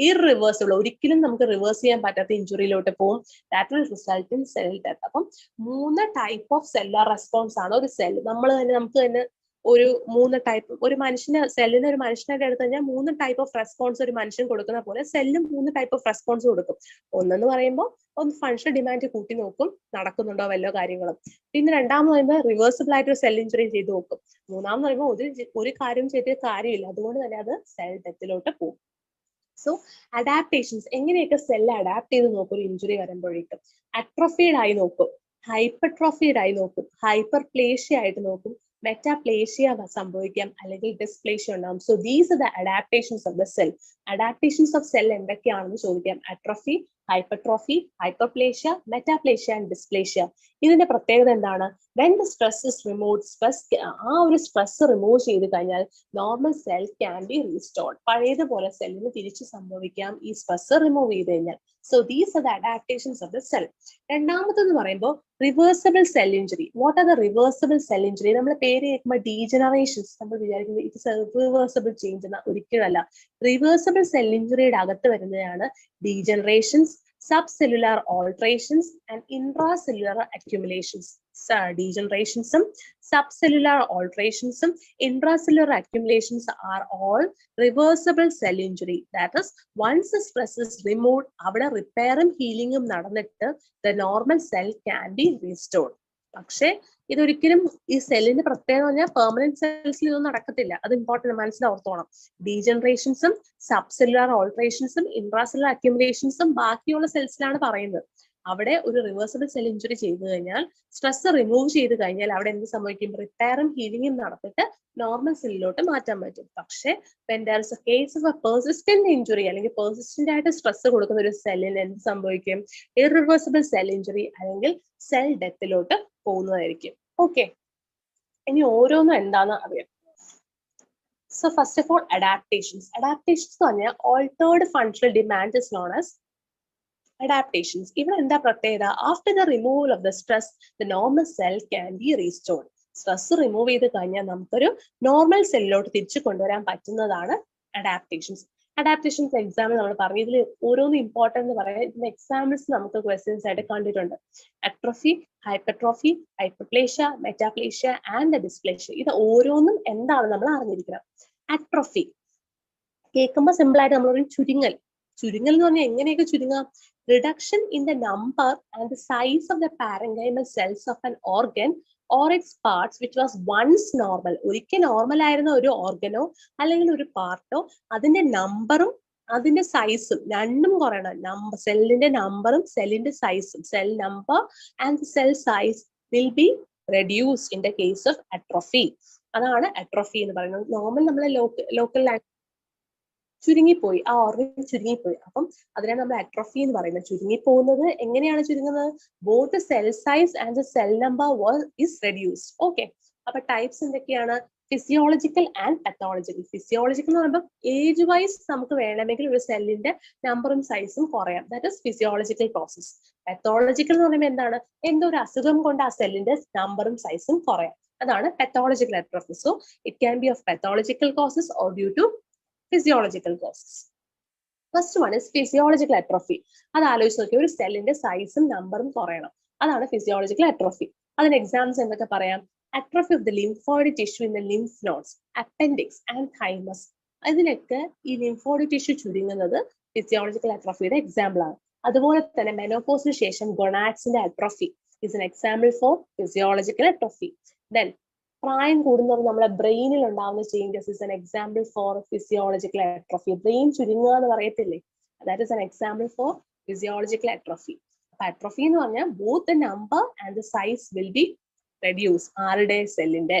ഇറിവേഴ്സിബിൾ, ഒരിക്കലും നമുക്ക് റിവേഴ്സ് ചെയ്യാൻ പറ്റാത്ത ഇഞ്ചുറിയിലോട്ട് പോകും. That will result in cell death. അപ്പം 3 ടൈപ്പ് ഓഫ് സെല്ലുലാർ റെസ്പോൺസ് ആണ് ഒരു സെൽ. നമുക്ക് തന്നെ ഒരു 3 ടൈപ്പ്, ഒരു സെല്ലിന് ഒരു മനുഷ്യനായിട്ട് എടുത്തു കഴിഞ്ഞാൽ 3 ടൈപ്പ് ഓഫ് റെസ്പോൺസ് ഒരു മനുഷ്യൻ കൊടുക്കുന്ന പോലെ സെല്ലും 3 ടൈപ്പ് ഓഫ് റെസ്പോൺസ് കൊടുക്കും. ഒന്നെന്ന് പറയുമ്പോൾ ഒന്ന് ഫങ്ഷണൽ ഡിമാൻഡ് കൂട്ടി നോക്കും, നടക്കുന്നുണ്ടോ വല്ലോ കാര്യങ്ങളും. പിന്നെ രണ്ടാമത് പറയുമ്പോൾ റിവേഴ്സിബിൾ ആയിട്ട് ഒരു സെൽ ഇഞ്ചുറി ചെയ്ത് നോക്കും. മൂന്നാമെന്ന് പറയുമ്പോൾ ഒരു കാര്യം ചെയ്തിട്ട് കാര്യമില്ല, അതുകൊണ്ട് തന്നെ അത് സെൽ ഡെത്തിലോട്ട് പോകും. സോ അഡാപ്റ്റേഷൻസ്, എങ്ങനെയൊക്കെ സെല്ല് അഡാപ്റ്റ് ചെയ്ത് നോക്കും ഒരു ഇഞ്ചുറി വരുമ്പോഴേക്കും? അട്രോഫീഡ് ആയി നോക്കും, ഹൈപ്പർട്രോഫീഡ് ആയി നോക്കും, ഹൈപ്പർപ്ലേഷ്യ ആയിട്ട് നോക്കും, മെറ്റാപ്ലേഷ്യ സംഭവിക്കാം, അല്ലെങ്കിൽ ഡിസ്പ്ലേഷ്യ ഉണ്ടാകും. So these are the adaptations of the cell. Adaptations of cell എന്തൊക്കെയാണെന്ന് ചോദിക്കാം. Atrophy, hypertrophy, hyperplasia, metaplasia and dysplasia. ഇതിന്റെ പ്രത്യേകത എന്താണ്? When the stress is removed, ആ ഒരു സ്ട്രെസ് റിമൂവ് ചെയ്ത് കഴിഞ്ഞാൽ normal cell can be restored. പഴയതുപോലെ സെല്ലിന് തിരിച്ചു സംഭവിക്കാം ഈ സ്ട്രെസ് റിമൂവ് ചെയ്ത് കഴിഞ്ഞാൽ. So these are the adaptations of the cell. രണ്ടാമതെന്ന് പറയുമ്പോൾ reversible cell injury. What are the reversible cell injury? നമ്മൾ പേര് കേൾക്കുമ്പോൾ ഡീജനറേഷൻസ് നമ്മൾ വിചാരിക്കുന്നത് ഇറ്റ്സ് എ റിവേഴ്സിബിൾ ചേഞ്ച് എന്ന, ഒരിക്കലല്ല. റിവേഴ്സിബിൾ സെൽ ഇഞ്ചുറിയുടെ അകത്ത് വരുന്നതാണ് ഡീജനറേഷൻസ്, subcellular alterations and intracellular accumulations. Degenerations, subcellular alterations, intracellular accumulations are all reversible cell injury. That is, once the stress is removed, avada repair and healing നടന്നിട്ട് the normal cell can be restored. പക്ഷേ ഇതൊരിക്കലും ഈ സെല്ലിന്റെ പ്രത്യേകത പറഞ്ഞാൽ permanent സെൽസിൽ ഇതൊന്നും നടക്കത്തില്ല. അത് ഇമ്പോർട്ടന്റ് മനസ്സിലോർത്തോണം. ഡീജനറേഷൻസും സബ് സെല്ലുലാർ ഓൾട്രേഷൻസും ഇൻട്രാസെല്ലുലാർ അക്യുമുലേഷൻസും ബാക്കിയുള്ള സെൽസിലാണ് പറയുന്നത്. അവിടെ ഒരു റിവേഴ്സിബിൾ സെൽ ഇഞ്ചുറി ചെയ്തു കഴിഞ്ഞാൽ, സ്ട്രെസ് റിമൂവ് ചെയ്ത് കഴിഞ്ഞാൽ അവിടെ എന്ത് സംഭവിക്കും? റിപ്പയറും ഹീലിംഗും നടത്തിയിട്ട് നോർമൽ സെല്ലിലോട്ട് മാറ്റാൻ പറ്റും. പക്ഷെ when there is a case of a persistent injury അല്ലെങ്കിൽ പെർസിസ്റ്റന്റ് ആയിട്ട് സ്ട്രെസ് കൊടുക്കുന്ന ഒരു സെല്ലിന് എന്ത് സംഭവിക്കും? ഇറിവേഴ്സിബിൾ സെൽ ഇഞ്ചുറി അല്ലെങ്കിൽ സെൽ ഡെത്തിലോട്ട് പോകുന്നതായിരിക്കും. ഓക്കെ, ഇനി ഓരോന്നും എന്താണെന്ന് അറിയാം. So first of all adaptations. Adaptations എന്ന് പറഞ്ഞാൽ altered functional demand is known as adaptations. ഇവിടെ എന്താ പ്രത്യേകത? After the removal of the stress the normal cell can be restored. Stress remove ചെയ്ത് കഴിഞ്ഞാൽ നമുക്കൊരു നോർമൽ സെല്ലിലോട്ട് തിരിച്ചു കൊണ്ടുവരാൻ പറ്റുന്നതാണ് അഡാപ്റ്റേഷൻസ്. അഡാപ്റ്റേഷൻസ് എക്സാമ്പിൾ നമ്മൾ പറഞ്ഞു. ഇതിൽ ഓരോന്നും ഇമ്പോർട്ടൻ്റ് എന്ന് പറയാം. ഇതിന്റെ എക്സാമ്പിൾസ് നമുക്ക് ക്വസ്റ്റ്യൻസ് ആയിട്ട് കണ്ടിട്ടുണ്ട്. Atrophy, hypertrophy, hyperplasia, metaplasia and dysplasia. ഇത് ഓരോന്നും എന്താണ് നമ്മൾ അറിഞ്ഞിരിക്കണം. അട്രോഫി കേൾക്കുമ്പോൾ സിമ്പിൾ ആയിട്ട് നമ്മളൊരു ചുരുങ്ങൽ. ചുരുങ്ങൽ എന്ന് പറഞ്ഞാൽ എങ്ങനെയൊക്കെ ചുരുങ്ങാം? Reduction in the number and the size of the parenchymal cells of an organ or its parts which was once normal. ഒരിക്കൽ നോർമൽ ആയിരുന്ന ഒരു ഓർഗനോ അല്ലെങ്കിൽ ഒരു പാർട്ടോ അതിന്റെ നമ്പറും അതിന്റെ സൈസും രണ്ടും കുറയണം. സെല്ലിന്റെ നമ്പറും സെല്ലിന്റെ സൈസും, cell number and cell size will be reduce in the case of atrophy. അതാണ് അട്രോഫി എന്ന് പറയുന്നത്. നോർമൽ നമ്മളെ ലോക്കൽ ചുരുങ്ങിപ്പോയി, ആ ഓർഗൻ ചുരുങ്ങിപ്പോയി. അപ്പം അതിനാണ് നമ്മൾ അട്രോഫി എന്ന് പറയുന്നത്. ചുരുങ്ങിപ്പോകുന്നത് എങ്ങനെയാണ് ചുരുങ്ങുന്നത്? Both cell size and the cell number is reduced. Okay, അപ്പൊ ടൈപ്സ് എന്തൊക്കെയാണ്? Physiological and pathological. ഫിസിയോളജിക്കൽ എന്ന് പറയുമ്പോൾ ഏജ് വൈസ് നമുക്ക് വേണമെങ്കിൽ ഒരു സെല്ലിന്റെ നമ്പറും സൈസും കുറയാം. That is physiological process. Pathological എന്ന് പറയുമ്പോൾ എന്താണ്? എന്തോ ഒരു അസുഖം കൊണ്ട് ആ സെല്ലിന്റെ നമ്പറും സൈസും കുറയാം. അതാണ് pathological atrophy. So it can be of pathological causes or due to physiological causes. First one is physiological atrophy. അത് ആലോചിച്ച് നോക്കി, ഒരു സെല്ലിന്റെ സൈസും നമ്പറും കുറയണം. അതാണ് ഫിസിയോളജിക്കൽ അട്രോഫി. അതിന് എക്സാമ്പിൾസ് എന്തൊക്കെ പറയാം? Atrophy of the lymphoid tissue in the lymph nodes, appendix and thymus. ഇതിനൊക്കെ ഈ ലിംഫോയിഡ് ടിഷ്യൂ ചുരുങ്ങുന്നത് ഫിസിയോളജിക്കൽ അട്രോഫിയുടെ എക്സാമ്പിൾ ആണ്. അതുപോലെ തന്നെ മെനോപോസിന് ശേഷം ഗൊണാഡ്സിന്റെ atrophy is an example for physiological atrophy. Then പ്രായം കൂടുന്നവർ നമ്മളെ ബ്രെയിനിൽ ഉണ്ടാവുന്ന changes is an example for physiological atrophy. Brain ചുരുങ്ങുക എന്ന് പറയത്തില്ലേ, that is an example for physiological atrophy. അപ്പൊ അട്രോഫി എന്ന് പറഞ്ഞാൽ both the number and the size will be reduce. ആരുടെ? സെല്ലിന്റെ.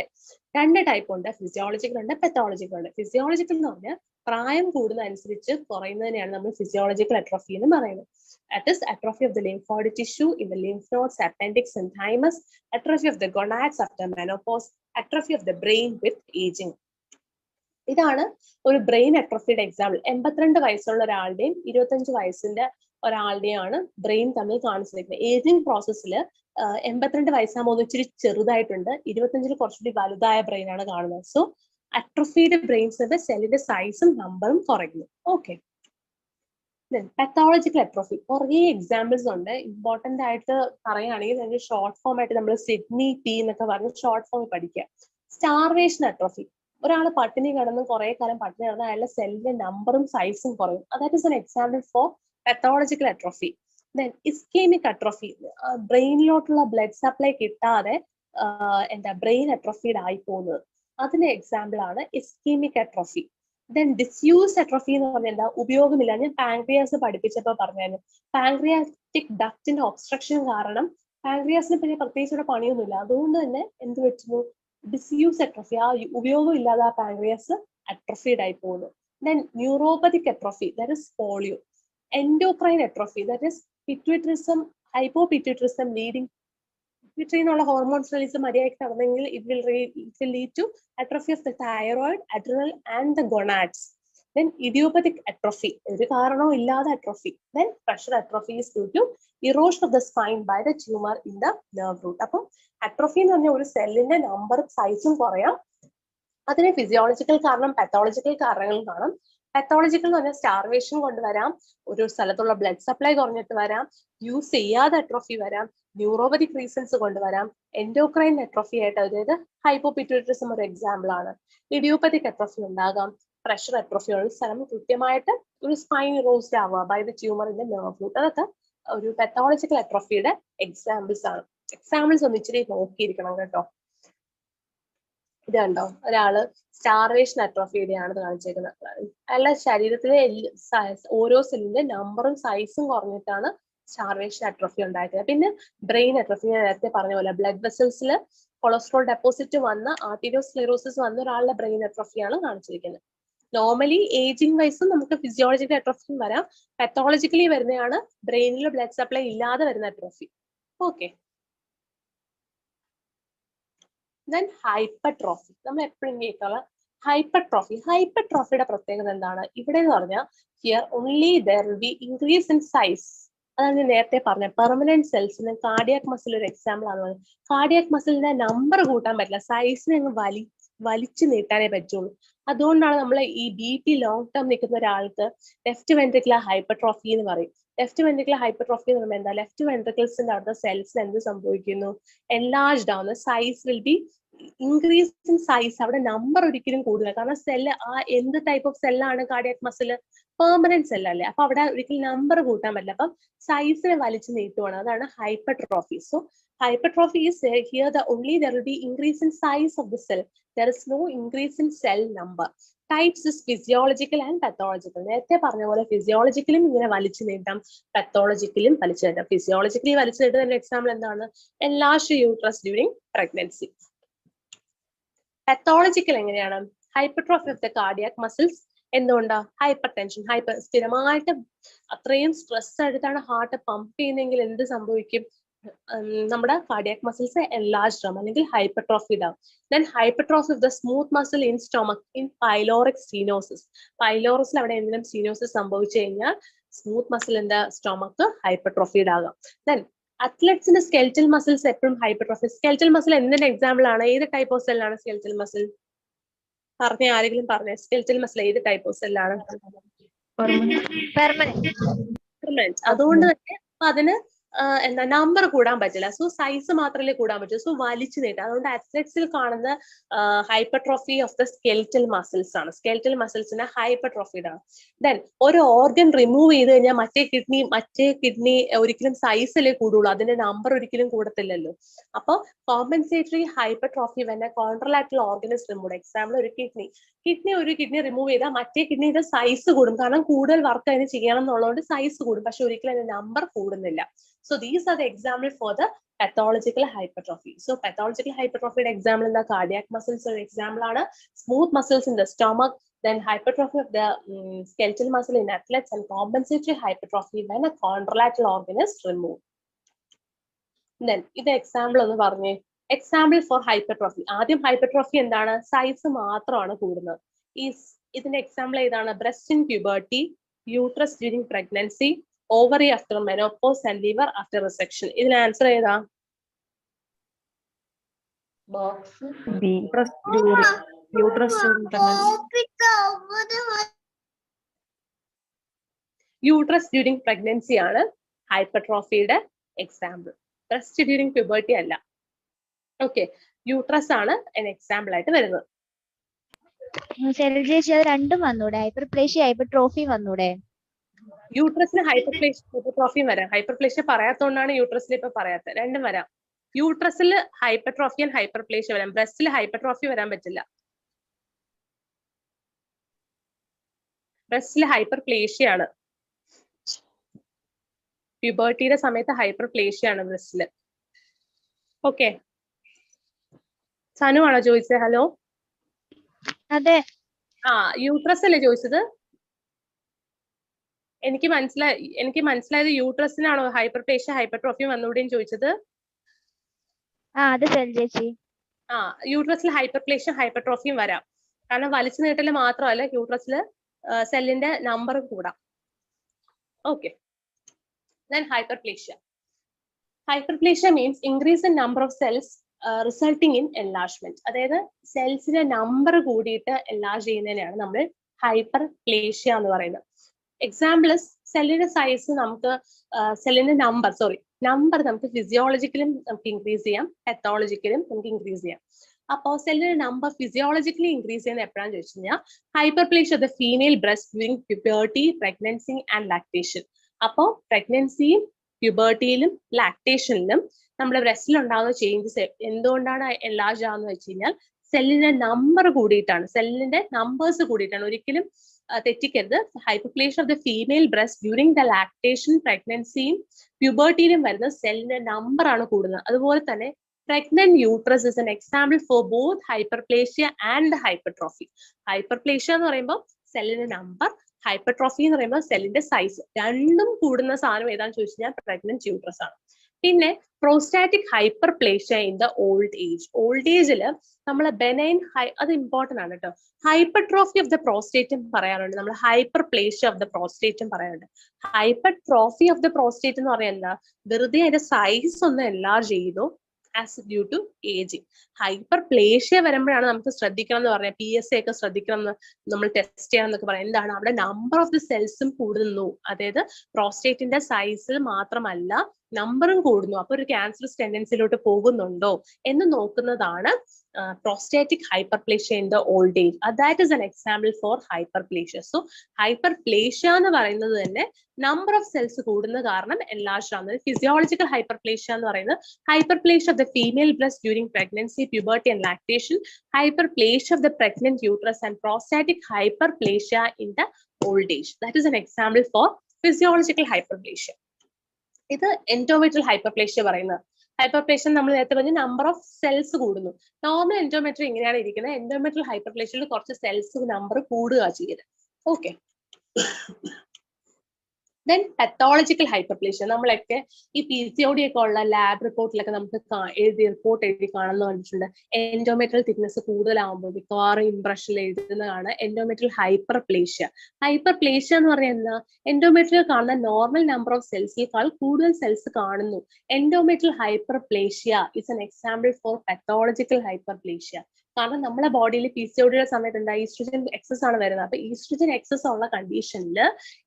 രണ്ട് ടൈപ്പ് ഉണ്ട്, ഫിസിയോളജിക്കൽ ഉണ്ട്, പത്തോളജിക്കൽ ഉണ്ട്. ഫിസിയോളജിക്കൽ എന്ന് പറഞ്ഞാൽ പ്രായം കൂടുന്നതനുസരിച്ച് കുറയുന്നതിനെയാണ് നമ്മൾ ഫിസിയോളജിക്കൽ അട്രോഫി എന്ന് പറയുന്നത്. That is atrophy of the lymphoid tissue in the lymph nodes, appendix and thymus, atrophy of the gonads after menopause, atrophy of the brain with aging. ഇതാണ് ഒരു ബ്രെയിൻ അട്രോഫിയുടെ എക്സാമ്പിൾ. 82 വയസ്സുള്ള ഒരാളുടെയും 25 വയസ്സിന്റെ ഒരാളുടെയാണ് ബ്രെയിൻ തമ്മിൽ കാണിച്ചിരിക്കുന്നത്. Ageing പ്രോസസ്സിൽ 82 വയസ്സാകുമ്പോൾ ഇച്ചിരി ചെറുതായിട്ടുണ്ട്, 25 കുറച്ചുകൂടി വലുതായ ബ്രെയിൻ ആണ് കാണുന്നത്. സോ അട്രോഫിയുടെ ബ്രെയിൻസിന്റെ സെല്ലിന്റെ സൈസും നമ്പറും കുറയുന്നു. ഓക്കെ, പത്തോളജിക്കൽ അട്രോഫി കുറേ എക്സാമ്പിൾസ് ഉണ്ട്. ഇമ്പോർട്ടന്റ് ആയിട്ട് പറയുകയാണെങ്കിൽ അതിന്റെ ഷോർട്ട് ഫോം ആയിട്ട് നമ്മൾ സിഡ്നി പി എന്നൊക്കെ പറഞ്ഞ് ഷോർട്ട് ഫോം പഠിക്കുക. സ്റ്റാർവേഷൻ അട്രോഫി, ഒരാൾ പട്ടിണി കിടന്ന് കുറെ കാലം പട്ടിണി കിടന്ന് അയാളുടെ സെല്ലിന്റെ നമ്പറും സൈസും കുറയും. That is an example for pathological atrophy. Then ischemic atrophy, ബ്രെയിനിലോട്ടുള്ള ബ്ലഡ് സപ്ലൈ കിട്ടാതെ ബ്രെയിൻ അട്രോഫീഡ് ആയി പോകുന്നത്, അതിന്റെ എക്സാമ്പിൾ ആണ് ischemic atrophy. Then disuse atrophy എന്ന് പറഞ്ഞാൽ എന്താ? ഉപയോഗമില്ല. ഞാൻ പാൻക്രിയാസ് പഠിപ്പിച്ചപ്പോൾ പറഞ്ഞായിരുന്നു, പാൻക്രിയാറ്റിക് ഡക്റ്റിന്റെ ഒബ്സ്ട്രക്ഷൻ കാരണം പാൻക്രിയാസിന് പിന്നെ പ്രത്യേകിച്ച് ഇവിടെ പണിയൊന്നുമില്ല. അതുകൊണ്ട് തന്നെ എന്ത് പറ്റുന്നു? ഡിസ്യൂസ് അട്രോഫി, ആ ഉപയോഗം ഇല്ലാതെ ആ പാൻക്രിയാസ് അട്രോഫീഡ് ആയി പോകുന്നു. Then neuropathic atrophy, that is polio. Endocrine atrophy, that is pituitarism, hypopituitarism leading പിറ്റ്യൂട്ടറിനുള്ള ഹോർമോൺസ് റിലീസ് മര്യാദയ്ക്ക് നടന്നെങ്കിൽ it will lead to atrophy of the thyroid, adrenal and the gonads. Then idiopathic atrophy, ഒരു കാരണവും ഇല്ലാതെ atrophy. Then pressure atrophy is due to erosion of the spine by the tumor in the nerve root. അപ്പം atrophy എന്ന് പറഞ്ഞാൽ ഒരു സെല്ലിന്റെ നമ്പറും സൈസും കുറയാം. അതിന് ഫിസിയോളജിക്കൽ കാരണം, പത്തോളജിക്കൽ കാരണങ്ങളും കാണും. പത്തോളജിക്കൽ എന്ന് പറഞ്ഞാൽ സ്റ്റാർവേഷൻ കൊണ്ടുവരാം, ഒരു സ്ഥലത്തുള്ള ബ്ലഡ് സപ്ലൈ കുറഞ്ഞിട്ട് വരാം, യൂസ് ചെയ്യാതെ അട്രോഫി വരാം, ന്യൂറോപ്പതിക് റീസൺസ് കൊണ്ടുവരാം, എൻഡോക്രൈൻ അട്രോഫി ആയിട്ട്, അതായത് ഹൈപ്പോപിറ്റ്യൂട്ടറിസം ഒരു എക്സാമ്പിൾ ആണ്. ഇഡിയോപ്പതിക് അട്രോഫി ഉണ്ടാകാം. പ്രഷർ അട്രോഫി ഉള്ള സ്ഥലം കൃത്യമായിട്ട് ഒരു സ്പൈൻ ഇറോസ്ഡ് ആവുക by the tumour in the nerve root, അതൊക്കെ ഒരു പത്തോളജിക്കൽ അട്രോഫിയുടെ എക്സാമ്പിൾസ് ആണ്. എക്സാമ്പിൾസ് ഒന്ന് ഇച്ചിരി നോക്കിയിരിക്കണം കേട്ടോ. ഇത് കണ്ടോ, ഒരാള് സ്റ്റാർവേഷൻ അട്രോഫിയുടെയാണ് കാണിച്ചേക്കുന്നത്. അയാളുടെ ശരീരത്തിലെ ഓരോ സെല്ലിന്റെ നമ്പറും സൈസും കുറഞ്ഞിട്ടാണ് സ്റ്റാർവേഷൻ അട്രോഫി ഉണ്ടായിരിക്കുന്നത്. പിന്നെ ബ്രെയിൻ അട്രോഫി, ഞാൻ നേരത്തെ പറഞ്ഞ പോലെ ബ്ലഡ് വെസൽസിൽ കൊളസ്ട്രോൾ ഡെപ്പോസിറ്റ് വന്ന് ആർട്ടീരിയോസ്ക്ലെറോസിസ് വന്ന ഒരാളുടെ ബ്രെയിൻ അട്രോഫിയാണ് കാണിച്ചിരിക്കുന്നത്. നോർമലി ഏജിങ് വൈസും നമുക്ക് ഫിസിയോളജിക്കൽ അട്രോഫിയും വരാം. പത്തോളജിക്കലി വരുന്നതാണ് ബ്രെയിനിൽ ബ്ലഡ് സപ്ലൈ ഇല്ലാതെ വരുന്ന അട്രോഫി. Okay, then hypertrophy. നമ്മൾ എപ്പോഴും കേൾക്കാനുള്ള ഹൈപ്പർട്രോഫി. ഹൈപ്പർട്രോഫിയുടെ പ്രത്യേകത എന്താണ്? ഇവിടെ എന്ന് പറഞ്ഞാൽ here only there will be increase in size. അതാണ് ഞാൻ നേരത്തെ പറഞ്ഞ പെർമനന്റ് സെൽസിന് കാർഡിയാക് മസിൽ ഒരു എക്സാമ്പിൾ ആണ്. കാർഡിയാക് മസിലിന്റെ നമ്പർ കൂട്ടാൻ പറ്റില്ല, സൈസിനെ അങ്ങ് വലിച്ചു നീട്ടാനേ പറ്റുള്ളൂ. അതുകൊണ്ടാണ് നമ്മൾ ഈ BP ലോങ് ടേം നിൽക്കുന്ന ഒരാൾക്ക് ലെഫ്റ്റ് വെൻട്രിക്കുലർ ഹൈപ്പർട്രോഫി എന്ന് പറയും. ലെഫ്റ്റ് വെൻട്രിക്കുലർ ഹൈപ്പർട്രോഫി എന്ന് പറയുമ്പോൾ എന്താ? ലെഫ്റ്റ് വെൻട്രിക്കിൾസിന്റെ അവിടുത്തെ സെൽസിന് എന്ത് സംഭവിക്കുന്നു? എൻലാർജ്ഡ് ആവുന്നു. Size will be increase in size. അവിടെ നമ്പർ ഒരിക്കലും കൂടുതല. കാരണം സെല്ല് എന്ത് ടൈപ്പ് ഓഫ് സെല്ലാണ് കാർഡിയാക് മസിൽ? പെർമനന്റ് സെല്ലല്ലേ. അപ്പൊ അവിടെ ഒരിക്കലും നമ്പർ കൂട്ടാൻ പറ്റില്ല. അപ്പം സൈസിനെ വലിച്ചു നീട്ടുവാണ്. അതാണ് hypertrophy. So hypertrophy is here there will be increase in size of the cell. There is no increase in cell number. Types is physiological and pathological. നേരത്തെ പറഞ്ഞ പോലെ ഫിസിയോളജിക്കലും ഇങ്ങനെ വലിച്ചു നീട്ടാം, പത്തോളജിക്കലും വലിച്ചു നീട്ടാം. ഫിസിയോളജിക്കലി വലിച്ചു നീട്ടുന്ന എക്സാമ്പിൾ എന്താണ്? enlarged uterus during pregnancy. Pathological എങ്ങനെയാണ്? Hypertrophy of the cardiac muscles. എന്തുകൊണ്ടാ? Hypertension. സ്ഥിരമായിട്ട് അത്രയും സ്ട്രെസ് എടുത്താണ് ഹാർട്ട് പമ്പ് ചെയ്യുന്നതെങ്കിൽ എന്ത് സംഭവിക്കും? നമ്മുടെ കാർഡിയാക് മസിൽസ് എൻലാർജ്ഡ് ആവും അല്ലെങ്കിൽ ഹൈപ്പർട്രോഫിഡ് ആവും. Then hypertrophy of the smooth muscle in stomach in pyloric stenosis. പൈലോറസിൽ അവിടെ എന്തെങ്കിലും സ്റ്റീനോസിസ് സംഭവിച്ചു കഴിഞ്ഞാൽ സ്മൂത്ത് മസിലിന്റെ സ്റ്റൊമക്ക് ഹൈപ്പർട്രോഫിഡ് ആകാം. ദെൻ അത്ലറ്റ്സിന്റെ സ്കെൽറ്റൽ മസിൽസ് എപ്പോഴും ഹൈപ്പർട്രോഫി. സ്കെൽറ്റൽ മസിൽ എന്തിന്റെ എക്സാമ്പിൾ ആണ്? ഏത് ടൈപ്പ് ഓഫ് സെല്ലാണ് സ്കെൽറ്റൽ മസിൽ? പറഞ്ഞ ആരെങ്കിലും പറഞ്ഞേ, സ്കെൽറ്റൽ മസിൽ ഏത് ടൈപ്പ് ഓഫ് സെല്ലാണ്? പെർമനന്റ്. അതുകൊണ്ട് തന്നെ അതിന് എന്താ നമ്പർ കൂടാൻ പറ്റില്ല. സോ സൈസ് മാത്രമല്ലേ കൂടാൻ പറ്റൂ. സോ വലിച്ചു നീട്ടാം. അതുകൊണ്ട് അത്ലറ്റ്സിൽ കാണുന്ന hypertrophy of the skeletal muscles ആണ്. സ്കെൽറ്റൽ മസിൽസിന് ഹൈപ്പർട്രോഫിഡ് ആണ്. ദെൻ ഒരു ഓർഗൻ റിമൂവ് ചെയ്ത് കഴിഞ്ഞാൽ മറ്റേ കിഡ്നി ഒരിക്കലും സൈസിലേ കൂടുള്ളൂ, അതിന്റെ നമ്പർ ഒരിക്കലും കൂടത്തില്ലല്ലോ. അപ്പോൾ compensatory hypertrophy when contralateral organ is removed. Example ഒരു കിഡ്നി റിമൂവ് ചെയ്താൽ മറ്റേ കിഡ്നിയുടെ സൈസ് കൂടും. കാരണം കൂടുതൽ വർക്ക് അതിന് ചെയ്യണം എന്നുള്ളതുകൊണ്ട് സൈസ് കൂടും, പക്ഷെ ഒരിക്കലും അതിന്റെ number കൂടുന്നില്ല. So these are the examples for the pathological hypertrophy. So pathological hypertrophy example in the cardiac muscles or example are smooth muscles in the stomach, then hypertrophy of the skeletal muscle in athletes, and compensatory hypertrophy when a contralateral organ is removed. Then this example ഒന്ന് പറഞ്ഞേ. Example for hypertrophy. ആദ്യം hypertrophy എന്താണ്? Size മാത്രമാണ് കൂടുന്നത്. ഇതിന്റെ example ഏതാണ്? Breast in puberty, uterus during pregnancy, ovary after menopause and liver after resection. ഇതിന് answer ഏതാ? Box B. Uterus during pregnancy ആണ് ഹൈപ്പർട്രോഫിയുടെ എക്സാമ്പിൾ. ബ്രസ്റ്റ് ഡ്യൂറിംഗ് പ്യൂബർട്ടി അല്ല. ഓക്കെ, യൂട്രസ് ആണ് എക്സാമ്പിൾ ആയിട്ട് വരുന്നത്. രണ്ടും വന്നൂടെ? Hyperplasia hypertrophy വന്നൂടെ? യൂട്രസിന് ഹൈപ്പർട്രോഫിയും വരാം. ഹൈപ്പർപ്ലേഷ്യ പറയാത്തോണ്ടാണ് യൂട്രസിൽ ഇപ്പൊ പറയാത്തത്. രണ്ടും വരാം. യൂട്രസിൽ ഹൈപ്പർട്രോഫി ആൻഡ് ഹൈപ്പർപ്ലേഷ്യ വരാം. ബ്രസ്റ്റിൽ ഹൈപ്പർട്രോഫി വരാൻ പറ്റില്ല. ബ്രസ്റ്റിൽ ഹൈപ്പർപ്ലേഷ്യ ആണ്. പ്യൂബർട്ടിയുടെ സമയത്ത് ഹൈപ്പർപ്ലേഷ്യ ആണ് ബ്രസ്റ്റില്. ഓക്കെ, സനു ആണോ ചോദിച്ചത്? ഹലോ. അതെ. യൂട്രസ് അല്ലേ ചോദിച്ചത്? എനിക്ക് മനസ്സിലായത് യൂട്രസിനാണോ ഹൈപ്പർപ്ലേഷ്യ ഹൈപ്പർട്രോഫി വന്നുകൂടെയും ചോദിച്ചത്? യൂട്രസിൽ ഹൈപ്പർപ്ലേഷ്യ ഹൈപ്പർട്രോഫിയും വരാം. കാരണം വലിച്ചു നീട്ടല് മാത്രമല്ല, യൂട്രസിൽ സെല്ലിന്റെ നമ്പർ കൂടാം. Okay, then hyperplasia. Hyperplasia means increase in number of cells resulting in enlargement. അതായത് സെൽസിന്റെ നമ്പർ കൂടിയിട്ട് enlarge ചെയ്യുന്നതിനെയാണ് നമ്മൾ ഹൈപ്പർപ്ലേഷ്യ എന്ന് പറയുന്നത്. എക്സാമ്പിൾ സെല്ലിന്റെ സൈസ് നമുക്ക് സെല്ലിന്റെ നമ്പർ നമുക്ക് ഫിസിയോളജിക്കലും നമുക്ക് ഇൻക്രീസ് ചെയ്യാം, പത്തോളജിക്കലും നമുക്ക് ഇൻക്രീസ് ചെയ്യാം. അപ്പോൾ സെല്ലിന്റെ നമ്പർ ഫിസിയോളജിക്കലി ഇൻക്രീസ് ചെയ്യുന്ന എപ്പോഴാന്ന് ചോദിച്ചു കഴിഞ്ഞാൽ hyperplasia of the female breast during puberty, pregnancy and lactation. അപ്പോൾ പ്രഗ്നൻസിയും പ്യൂബർട്ടിയിലും ലാക്ടേഷനിലും നമ്മുടെ ബ്രസ്റ്റിൽ ഉണ്ടാകുന്ന ചേഞ്ചസ് എന്തുകൊണ്ടാണ് എൻലാർജ് ആവുന്ന വെച്ച് കഴിഞ്ഞാൽ സെല്ലിന്റെ നമ്പർ കൂടിയിട്ടാണ്, സെല്ലിന്റെ നമ്പേഴ്സ് കൂടിയിട്ടാണ്. ഒരിക്കലും തെറ്റിക്കരുത്. Hyperplasia of the female breast during the lactation, പ്രഗ്നൻസിയും പ്യൂബർട്ടിയിലും വരുന്ന സെല്ലിന്റെ നമ്പർ ആണ് കൂടുന്നത്. അതുപോലെ തന്നെ pregnant uterus is an example for both hyperplasia and hypertrophy. Hyperplasia എന്ന് പറയുമ്പോൾ സെല്ലിന്റെ നമ്പർ, ഹൈപ്പർട്രോഫി എന്ന് പറയുമ്പോൾ സെല്ലിന്റെ സൈസ്. രണ്ടും കൂടുന്ന സാധനം ഏതാണെന്ന് ചോദിച്ചു കഴിഞ്ഞാൽ പ്രഗ്നന്റ് യൂട്രസ് ആണ്. പിന്നെ prostatic hyperplasia in the old age. Old ഏജിൽ നമ്മൾ ബെനൈൻ അത് ഇമ്പോർട്ടന്റ് ആണ് കേട്ടോ. ഹൈപ്പർട്രോഫി ഓഫ് ദ പ്രോസ്റ്റേറ്റും പറയാറുണ്ട്, നമ്മൾ ഹൈപ്പർപ്ലേഷ്യ ഓഫ് ദ പ്രോസ്റ്റേറ്റും പറയാറുണ്ട്. ഹൈപ്പർട്രോഫി ഓഫ് ദ പ്രോസ്റ്റേറ്റ് എന്ന് പറയുന്നത് വെറുതെ അതിന്റെ സൈസ് ഒന്ന് എൻലാർജ് ചെയ്തു as due to aging. Hyperplasia വരുമ്പോഴാണ് നമുക്ക് ശ്രദ്ധിക്കണം എന്ന് പറഞ്ഞാൽ PSA ഒക്കെ ശ്രദ്ധിക്കണം എന്ന് നമ്മൾ ടെസ്റ്റ് ചെയ്യണം എന്നൊക്കെ പറയാം. എന്താണ് അവിടെ നമ്പർ ഓഫ് ദി സെൽസും കൂടുന്നു, അതായത് പ്രോസ്റ്റേറ്റിന്റെ സൈസിൽ മാത്രമല്ല നമ്പറും കൂടുന്നു. അപ്പൊ ഒരു ക്യാൻസറസ് ടെൻഡൻസിയിലോട്ട് പോകുന്നുണ്ടോ എന്ന് നോക്കുന്നതാണ് prostatic hyperplasia in the old age. That is an example four hyperplasia. So hyperplasia എന്ന് പറയുന്നത് തന്നെ നമ്പർ ഓഫ് സെൽസ് കൂടുന്ന കാരണം എൻലാർജ് ആവുന്നത്. ഫിസിയോളജിക്കൽ ഹൈപ്പർപ്ലേഷ്യ എന്ന് പറയുന്നത് hyperplasia of the female breast during pregnancy, puberty and lactation, hyperplasia of the pregnant uterus and prostatic hyperplasia in the old age. That is an example for physiological hyperplasia. ഇത് endometrial hyperplasia പറയുന്നത്. Hyperplasia നമ്മൾ നേരത്തെ പറഞ്ഞ number of cells കൂടുന്നു. Normal എൻഡോമെട്രി ഇങ്ങനെയാണ് ഇരിക്കുന്നത്. Endometrial ഹൈപ്പർപ്ലേഷ്യയിൽ കുറച്ച് cells number കൂടുക ചെയ്യുന്നത്. ഓക്കെ. Then pathological hyperplasia. നമ്മളൊക്കെ ഈ PCOD ഒക്കെ ഉള്ള ലാബ് റിപ്പോർട്ടിലൊക്കെ നമുക്ക് റിപ്പോർട്ട് എഴുതി കാണുന്ന കണ്ടിട്ടുണ്ട്. എൻഡോമെട്രിയൽ തിക്നെസ് കൂടുതലാകുമ്പോൾ മിക്കവാറും ഇംപ്രഷനിൽ എഴുതുന്നതാണ് എൻഡോമെട്രിയൽ ഹൈപ്പർപ്ലേഷ്യ. ഹൈപ്പർപ്ലേഷ്യ എന്ന് പറയുന്നത് എൻഡോമെട്രിയൽ കാണുന്ന നോർമൽ നമ്പർ ഓഫ് സെൽസിനേക്കാൾ കൂടുതൽ സെൽസ് കാണുന്നു. Endometrial hyperplasia is an example for pathological hyperplasia. കാരണം നമ്മുടെ ബോഡിയിൽ PCODയുടെ സമയത്ത് എന്താ ഈസ്ട്രജൻ എക്സസ് ആണ് വരുന്നത്. അപ്പൊ ഈസ്ട്രജൻ എക്സസ് ഉള്ള കണ്ടീഷനിൽ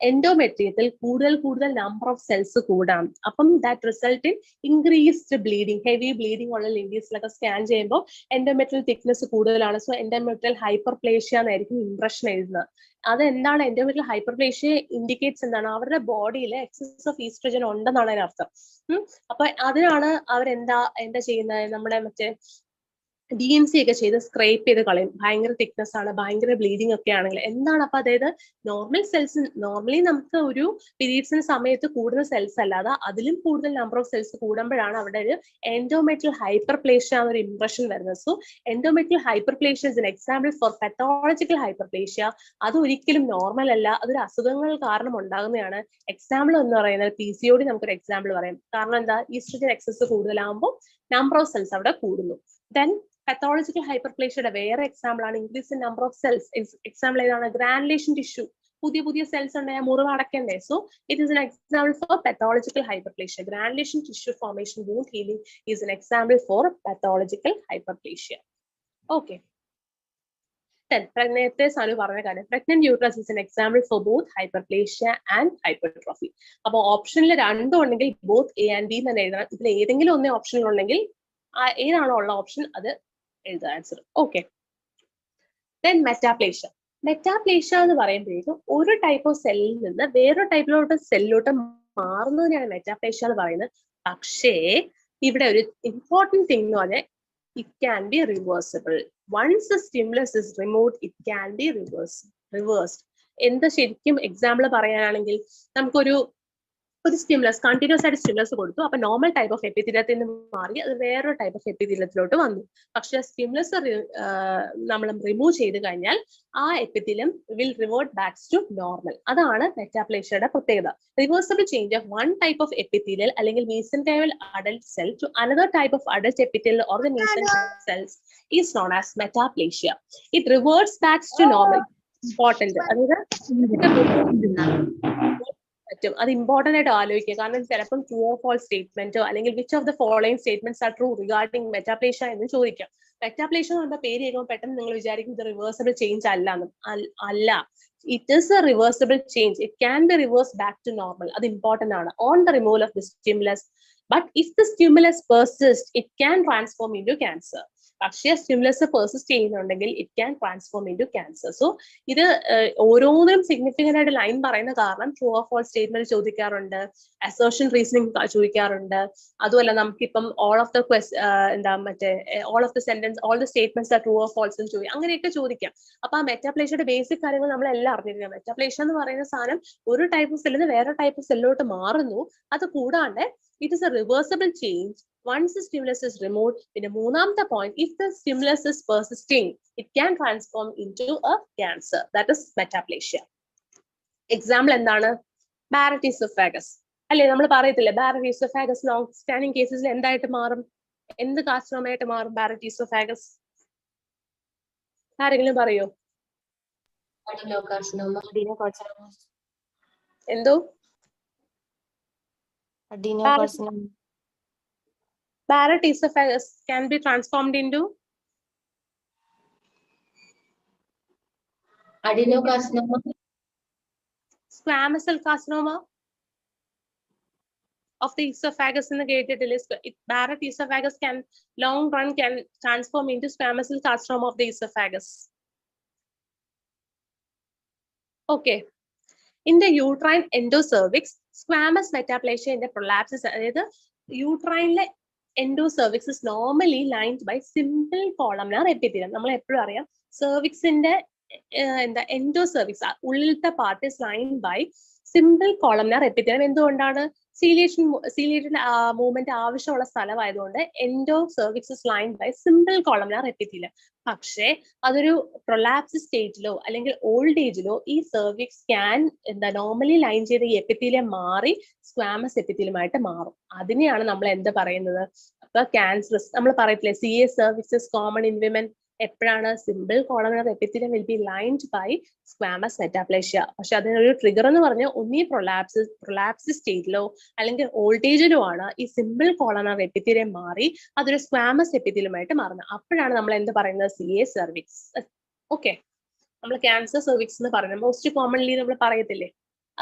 എൻഡോമെട്രിയത്തിൽ കൂടുതൽ നമ്പർ ഓഫ് സെൽസ് കൂടാം. അപ്പം that result in increased bleeding, heavy bleeding ഉള്ള ലിംബീസിലൊക്കെ സ്കാൻ ചെയ്യുമ്പോൾ എൻഡോമെട്രിയൽ തിക്നെസ് കൂടുതലാണ്. സോ എൻഡോമെട്രിയൽ ഹൈപ്പർപ്ലേഷ്യ എന്നായിരിക്കും ഇംപ്രഷൻ എഴുതുന്നത്. അതെന്താണ് എൻഡോമെട്രിയൽ ഹൈപ്പർപ്ലേഷ്യ ഇൻഡിക്കേറ്റ്സ് എന്താണ്, അവരുടെ ബോഡിയിൽ എക്സസ് ഓഫ് ഈസ്ട്രജൻ ഉണ്ടെന്നാണ് അതിനർത്ഥം. അപ്പൊ അതിനാണ് അവരെന്താ ചെയ്യുന്നത്, നമ്മുടെ മറ്റേ DNC ഒക്കെ ചെയ്ത് സ്ക്രേപ്പ് ചെയ്ത് കളയും. ഭയങ്കര തിക്നെസ് ആണ്, ഭയങ്കര ബ്ലീഡിങ് ഒക്കെ ആണെങ്കിൽ എന്താണ്. അപ്പൊ അതായത് നോർമൽ സെൽസ്, നോർമലി നമുക്ക് ഒരു പീരീഡ്സിന് സമയത്ത് കൂടുന്ന സെൽസ് അല്ലാതെ അതിലും കൂടുതൽ നമ്പർ ഓഫ് സെൽസ് കൂടുമ്പോഴാണ് അവിടെ ഒരു എൻഡോമെട്രിയൽ ഹൈപ്പർപ്ലേഷ്യ എന്നൊരു ഇംപ്രഷൻ വരുന്നത്. So endometrial hyperplasia is an example for pathological hyperplasia. അത് ഒരിക്കലും നോർമൽ അല്ല, അതൊരു അസുഖങ്ങൾ കാരണം ഉണ്ടാകുന്നതാണ്. എക്സാമ്പിൾ എന്ന് പറയുന്നത് PCOD നമുക്കൊരു എക്സാമ്പിൾ പറയാം. കാരണം എന്താ, ഈസ്ട്രജൻ എക്സസ് കൂടുതലാകുമ്പോൾ നമ്പർ ഓഫ് സെൽസ് അവിടെ കൂടുന്നു. ദെൻ pathological hyperplasia വേറെ എക്സാമ്പിൾ ആണ് increase in number of cells. Example ഏതാണ്, ഗ്രാനുലേഷൻ ടിഷ്യൂ, പുതിയ സെൽസ് ഉണ്ടായാൽ മുറിവ് അടക്കണ്ടേ. So it is an example for pathological hyperplasia. Granulation tissue formation, wound healing is an example for pathological hyperplasia. Okay. Then നേരത്തെ സാനു പറഞ്ഞ കാര്യം, pregnant uterus is an example for both hyperplasia and hypertrophy. അപ്പൊ ഓപ്ഷനിൽ രണ്ടും ഉണ്ടെങ്കിൽ both A and B തന്നെ എഴുതണം. ഇതിൽ ഏതെങ്കിലും ഒന്നേ ഓപ്ഷനിൽ ഉണ്ടെങ്കിൽ ഏതാണോ ഉള്ള ഓപ്ഷൻ അത് എഴുതുക ആൻസർ. ഓക്കെ. ദെൻ മെറ്റാപ്ലേഷ്യ. മെറ്റാപ്ലേഷ്യ എന്ന് പറയുമ്പോഴേക്കും ഒരു ടൈപ്പ് ഓഫ് സെല്ലിൽ നിന്ന് വേറൊരു ടൈപ്പിലോട്ട് സെല്ലിലോട്ട് മാറുന്നതിനാണ് മെറ്റാപ്ലേഷ്യ എന്ന് പറയുന്നത്. പക്ഷേ ഇവിടെ ഒരു ഇമ്പോർട്ടന്റ് തിങ് എന്ന് പറഞ്ഞാൽ it can be reversible. Once the stimulus is removed, it can be reversed. എന്താ ശരിക്കും എക്സാമ്പിൾ പറയാനാണെങ്കിൽ നമുക്കൊരു സ്റ്റിമുലസ്, കണ്ടിന്യൂസ് ആയിട്ട് സ്റ്റിമുലസ് കൊടുത്തു. അപ്പൊ നോർമൽ ടൈപ്പ് ഓഫ് എപ്പിത്തീലിയത്തിൽ നിന്ന് മാറി അത് വേറൊരു ടൈപ്പ് ഓഫ് എപ്പിത്തീലിയത്തിലോട്ട് വന്നു. പക്ഷെ സ്റ്റിമുലസ് നമ്മൾ റിമൂവ് ചെയ്ത് കഴിഞ്ഞാൽ ആ epithelium will revert backs to normal. അതാണ് മെറ്റാപ്ലേഷ്യയുടെ പ്രത്യേകത. Reversible change of one type of epithelial അല്ലെങ്കിൽ mesenchymal adult cell to another type of adult epithelial or the mesenchymal cells is known as metaplasia. It reverts backs to normal. Important, അതായത് പറ്റും. അത് important ആയിട്ട് ആലോചിക്കുക. കാരണം ചിലപ്പം true or false സ്റ്റേറ്റ്മെന്റോ അല്ലെങ്കിൽ which of the following statements are true regarding metaplasia എന്ന് ചോദിക്കാം. മെറ്റാപ്ലേഷ്യ എന്ന് പറഞ്ഞ പേര് കേൾക്കുമ്പോൾ പെട്ടെന്ന് നിങ്ങൾ വിചാരിക്കും ഇത് റിവേഴ്സിബിൾ ചേഞ്ച് അല്ല. It is a reversible change. It can be reverse back to normal. അത് ഇമ്പോർട്ടന്റ് ആണ്. On the removal of the stimulus. But if the stimulus persist, it can transform into cancer. പക്ഷേ stimulus persist ചെയ്യുന്നുണ്ടെങ്കിൽ it can transform into cancer. So ഇത് ഓരോന്നിനും significant ആയിട്ട് line പറയുന്ന കാരണം true or false statement ചോദിക്കാറുണ്ട്, assertion reasoning ചോദിക്കാറുണ്ട്. അതുമല്ല നമുക്കിപ്പം all of the all of the sentence all the statements are true or false എന്ന് ചോദിക്കാം, അങ്ങനെയൊക്കെ ചോദിക്കാം. അപ്പൊ ആ മെറ്റാപ്ലേഷ്യയുടെ ബേസിക് കാര്യങ്ങൾ നമ്മൾ എല്ലാം അറിഞ്ഞിരിക്കണം. മെറ്റാപ്ലേഷ്യ എന്ന് പറയുന്ന സാധനം ഒരു ടൈപ്പ് ഓഫ് സെല്ലിൽ നിന്ന് വേറെ ടൈപ്പ് ഓഫ് സെല്ലിലോട്ട് മാറുന്നു. അത് കൂടാണ്ട് it is A reversible change once the stimulus is removed. പിന്നെ മൂന്നാമത്തെ point, if the stimulus is persisting, it can transform into a cancer. That is metaplasia. Example എന്താണ്? ബാരറ്റ് ഈസോഫാഗസ് അല്ലെ, നമ്മൾ പറയത്തില്ലേ ബാരറ്റ് ഈസോഫാഗസ് ലോങ് സ്റ്റാൻഡിങ് കേസസിൽ എന്തായിട്ട് മാറും, എന്ത് കാർസിനോമയായിട്ട് മാറും ബാരറ്റ് ഈസോഫാഗസ്? ആരെങ്കിലും പറയോ? എന്തോ Barrett esophagus can be transformed into adenocarcinoma, squamous cell carcinoma of the esophagus in the gated list. Barrett esophagus can long run can transform into squamous cell carcinoma of the esophagus. Okay. In the uterine endocervix, squamous metaplasia in the prolapses, അതായത് യൂട്രൈനിലെ endocervix is normally lined by simple columnar epithelium. നമ്മൾ എപ്പോഴും അറിയാം സെർവിക്സിന്റെ endocervix ഉള്ളിലത്തെ part is lined by simple columnar epithelium. എന്തുകൊണ്ടാണ്? Ciliated movement ആവശ്യമുള്ള സ്ഥലമായതുകൊണ്ട് endocervix is lined by simple columnar epithelium. പക്ഷേ അതൊരു പ്രൊലാപ്സ് സ്റ്റേജിലോ അല്ലെങ്കിൽ ഓൾഡ് ഏജിലോ ഈ സെർവിക്സ് ക്യാൻ നോർമലി ലൈൻ ചെയ്ത ഈ എപ്പിത്തീലിയം മാറി സ്ക്വാമസ് എപ്പിത്തീലിയമായിട്ട് മാറും. അതിനെയാണ് നമ്മൾ എന്ത് പറയുന്നത്? അപ്പൊ ക്യാൻസറസ് നമ്മൾ പറയത്തില്ലേ CA cervix common in women. എപ്പോഴാണ്? Simple columnar epithelium will be lined by squamous metaplasia. പക്ഷെ അതിനൊരു ട്രിഗർ എന്ന് പറഞ്ഞാൽ ഒന്നീ പ്രൊലാപ്സ് സ്റ്റേജിലോ അല്ലെങ്കിൽ ഓൾഡ് ഏജിലോ ആണ് ഈ സിമ്പിൾ കോളംനാർ എപ്പിത്തീലിയം മാറി അതൊരു സ്ക്വാമസ് എപ്പിത്തീലിയമായിട്ട് മാറുന്നത്. അപ്പോഴാണ് നമ്മൾ എന്ത് പറയുന്നത്? CA cervix. ഓക്കെ, നമ്മൾ ക്യാൻസർ സെർവിക്സ് എന്ന് പറയുന്നത് മോസ്റ്റ് കോമൺലി നമ്മൾ പറയത്തില്ലേ.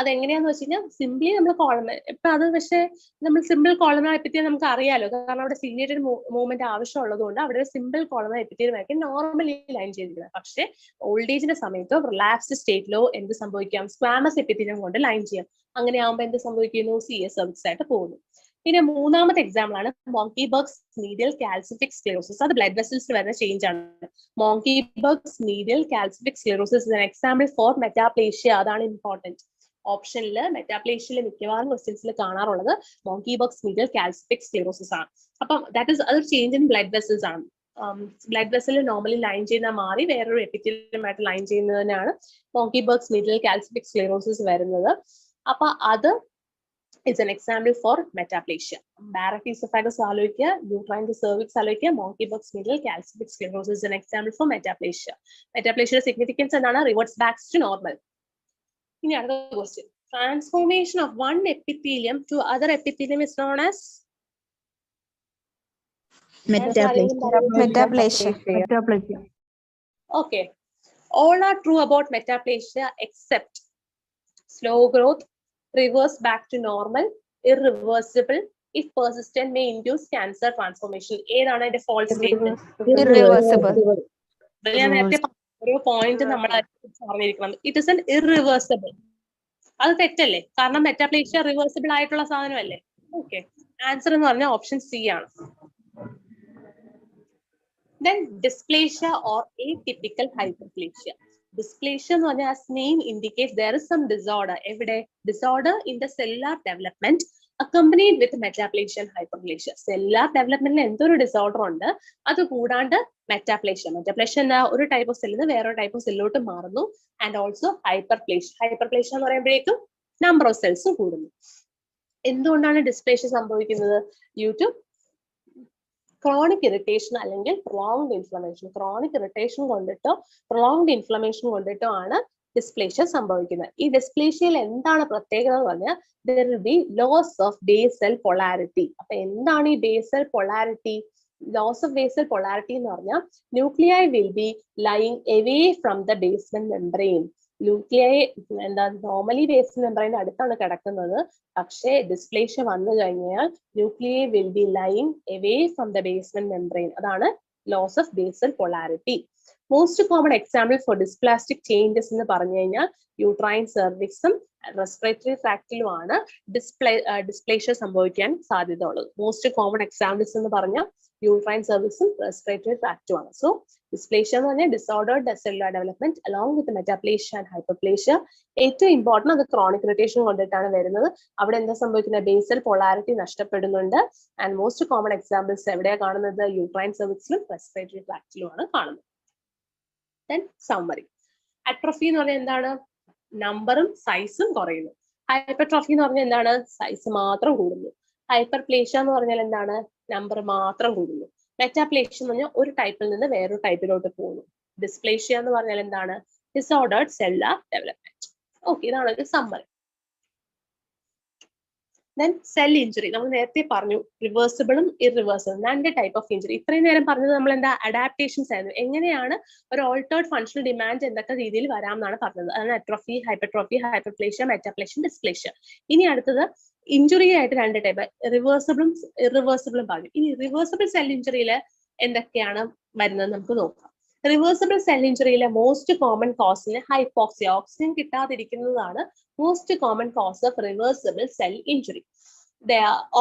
അതെങ്ങനെയാന്ന് വെച്ച് കഴിഞ്ഞാൽ സിംപ്ലി നമ്മൾ കോളംനാർ ഇപ്പൊ അത് പക്ഷേ നമ്മൾ സിമ്പിൾ കോളംനാർ എപ്പിത്തീലിയം നമുക്ക് അറിയാലോ, കാരണം അവിടെ സീലിയേറ്റഡ് മൂവ്മെന്റ് ആവശ്യമുള്ളത് കൊണ്ട് അവിടെ സിമ്പിൾ കോളംനാർ എപ്പിത്തീലിയമായിരിക്കും നോർമലി ലൈൻ ചെയ്തിരിക്കുന്നത്. പക്ഷേ ഓൾഡ് ഏജിന്റെ സമയത്തോ റിലാക്സ്ഡ് സ്റ്റേറ്റിലോ എന്ത് സംഭവിക്കാം? സ്ക്വാമസ് എപ്പിത്തീലിയം കൊണ്ട് ലൈൻ ചെയ്യാം. അങ്ങനെ ആകുമ്പോൾ എന്ത് സംഭവിക്കുന്നു? CA സെർവിക്സ് ആയിട്ട് പോകുന്നു. പിന്നെ മൂന്നാമത്തെ എക്സാമ്പിൾ ആണ് മോങ്കിബർഗ്സ് മീഡിയൽ കാൽസിഫിക് സ്ക്ലെറോസിസ്. അത് ബ്ലഡ് വെസൽസ് വരുന്ന ചേഞ്ച് ആണ്. Monckeberg's medial calcific sclerosis is an example for metaplasia. അതാണ് ഇമ്പോർട്ടന്റ്. ഓപ്ഷനിൽ മെറ്റാപ്ലേഷ്യയിലെ മിക്കവാറും ക്വസ്റ്റ്യൻസിൽ കാണാറുള്ളത് മോങ്കിബർഗ്സ് മീഡിയൽ കാൽസിഫിക് സ്ക്ലെറോസിസ് ആണ്. അപ്പം അതൊരു ചേഞ്ച് ഇൻ ബ്ലഡ് വെസൽസ് ആണ്. ബ്ലഡ് വെസൽ നോർമലി ലൈൻ ചെയ്യുന്ന മാറി വേറൊരു എപ്പിത്തീലിയമായിട്ട് ലൈൻ ചെയ്യുന്നതിനാണ് മോങ്കിബർഗ്സ് മീഡിയൽ കാൽസിഫിക് സ്ക്ലെറോസിസ് വരുന്നത്. അപ്പൊ അത് is an example for metaplasia. Barrett esophagus ആലോചിക്കുക, uterine cervix ആലോചിക്കുക, monkeypox medial calcific sclerosis is an example for metaplasia. Metaplasia significance എന്താണ്? Reverts back to normal. ഇനി അടുത്ത question, transformation of one epithelium to other epithelium is known as Metaplasia. Okay, all are true about metaplasia except slow growth, reverse back to normal, irreversible, if persistent may induce cancer transformation. ഏതാണ് അതിന്റെ false statement? Irreversible. ഞാൻ നേരത്തെ ഒരു point നമ്മൾ അറിഞ്ഞിരിക്കണം. It is an irreversible. അത് തെറ്റല്ലേ? കാരണം മെറ്റാപ്ലേഷ്യ റിവേഴ്സിബിൾ ആയിട്ടുള്ള സാധനമല്ലേ. ഓക്കെ, ആൻസർ എന്ന് പറഞ്ഞാൽ ഓപ്ഷൻ സി ആണ്. Then dysplasia or atypical hyperplasia. Dysplasia എന്ന് പറഞ്ഞാൽ as name indicates there is some disorder. എവിടെ? Disorder in the cellular development accompanied with metaplasia and hyperplasia. Cellular development എന്തൊരു ഡിസോർഡർ ഉണ്ട്, അത് കൂടാണ്ട് മെറ്റാപ്ലേഷ്യ എന്ന ഒരു ടൈപ്പ് ഓഫ് സെല്ലിൽ നിന്ന് വേറൊരു ടൈപ്പ് ഓഫ് സെല്ലിലോട്ട് മാറുന്നു. ആൻഡ് ഓൾസോ ഹൈപ്പർപ്ലേഷ്യ എന്ന് പറയുമ്പോഴേക്കും നമ്പർ ഓഫ് സെൽസ് കൂടുന്നു. എന്തുകൊണ്ടാണ് ഡിസ്പ്ലേഷ്യ സംഭവിക്കുന്നത്? ഡ്യൂ ടു ക്രോണിക് ഇറിറ്റേഷൻ അല്ലെങ്കിൽ പ്രൊലോങ്ഡ് ഇൻഫ്ലമേഷൻ. ക്രോണിക് ഇറിറ്റേഷൻ കൊണ്ടിട്ടോ പ്രൊലോങ്ഡ് ഇൻഫ്ലമേഷൻ കൊണ്ടിട്ടോ ആണ് ഡിസ്പ്ലേഷ്യ സംഭവിക്കുന്നത്. ഈ ഡിസ്പ്ലേഷ്യയിൽ എന്താണ് പ്രത്യേകത എന്ന് പറഞ്ഞാൽ there will be loss of basal polarity. അപ്പൊ എന്താണ് ഈ basal polarity? Loss of basal polarity എന്ന് പറഞ്ഞാൽ nuclei will be lying away from the basement membrane. Nuclei എന്താ നോർമലി ബേസ്മെന്റ് മെംബ്രെയിന്റെ അടുത്താണ് കിടക്കുന്നത്. പക്ഷേ ഡിസ്പ്ലേഷ്യ വന്നു കഴിഞ്ഞാൽ nuclei will be lying away from the basement membrane. അതാണ് loss of basal polarity. Most common example for dysplastic changes എന്ന് പറഞ്ഞു കഴിഞ്ഞാൽ യൂട്രൈൻ സെർവിക്സും റെസ്പിറേറ്ററി ട്രാക്റ്റിലുമാണ് ഡിസ്പ്ലേഷ്യ സംഭവിക്കാൻ സാധ്യത ഉള്ളത്. മോസ്റ്റ് കോമൺ എക്സാമ്പിൾസ് എന്ന് പറഞ്ഞാൽ യൂട്രൈൻ സെർവിക്സും റെസ്പിറേറ്ററി ട്രാക്റ്റും ആണ്. സോ ഡിസ്പ്ലേഷ്യ എന്ന് പറഞ്ഞാൽ disordered cellular development along with metaplasia and hyperplasia. ഏറ്റവും ഇമ്പോർട്ടന്റ് അത് ക്രോണിക് ഇറിറ്റേഷൻ കൊണ്ടിട്ടാണ് വരുന്നത്. അവിടെ എന്താ സംഭവിക്കുന്നത്? ബേസൽ പൊളാരിറ്റി നഷ്ടപ്പെടുന്നുണ്ട്. ആൻഡ് മോസ്റ്റ് കോമൺ എക്സാമ്പിൾസ് എവിടെയാണ് കാണുന്നത്? യൂട്രൈൻ സെർവിക്സിലും റെസ്പിറേറ്ററി ട്രാക്റ്റിലുമാണ് കാണുന്നത്. Then summary. അട്രോഫി എന്ന് പറഞ്ഞാൽ എന്താണ്? നമ്പറും സൈസും കുറയുന്നു. ഹൈപ്പർട്രോഫി എന്ന് പറഞ്ഞാൽ എന്താണ്? സൈസ് മാത്രം കൂടുന്നു. ഹൈപ്പർപ്ലേഷ്യ എന്ന് പറഞ്ഞാൽ എന്താണ്? നമ്പർ മാത്രം കൂടുന്നു. മെറ്റാപ്ലേഷ്യ എന്ന് പറഞ്ഞാൽ ഒരു ടൈപ്പിൽ നിന്ന് വേറൊരു ടൈപ്പിലോട്ട് പോകുന്നു. ഡിസ്പ്ലേഷ്യ എന്ന് പറഞ്ഞാൽ എന്താണ്? ഡിസോർഡേർഡ് സെല്ലുലാർ ഡെവലപ്മെന്റ്. ഓക്കെ, ഇതാണ് ഒരു സമ്മറി. Then cell injury. നമ്മൾ നേരത്തെ പറഞ്ഞു റിവേഴ്സിബിളും ഇറിവേഴ്സിബിളും, രണ്ട് ടൈപ്പ് ഓഫ് ഇഞ്ചുറി. ഇത്രയും നേരം പറഞ്ഞത് നമ്മൾ എന്താ അഡാപ്റ്റേഷൻസ് ആയിരുന്നു. എങ്ങനെയാണ് ഒരു ഓൾട്ടേർഡ് ഫങ്ഷണൽ ഡിമാൻഡ് എന്തൊക്കെ രീതിയിൽ വരാം എന്നാണ് പറഞ്ഞത്. അതാണ് അട്രോഫി, ഹൈപ്പർട്രോഫി, ഹൈപ്പർപ്ലേഷ്യ, മെറ്റാപ്ലേഷ്യ, ഡിസ്പ്ലേഷ്യ. ഇനി അടുത്തത് ഇഞ്ചുറി ആയിട്ട് രണ്ട് ടൈപ്പ്, റിവേഴ്സിബിളും ഇറിവേഴ്സിബിളും പറഞ്ഞു. ഇനി റിവേഴ്സിബിൾ സെൽ ഇഞ്ചുറിയിൽ എന്തൊക്കെയാണ് വരുന്നത് നമുക്ക് നോക്കാം. റിവേഴ്സിബിൾ സെൽ ഇഞ്ചുറിയിലെ മോസ്റ്റ് കോമൺ കോസിന് ഹൈപ്പോക്സിയ, ഓക്സിജൻ കിട്ടാതിരിക്കുന്നതാണ് most common cause of reversible cell injury.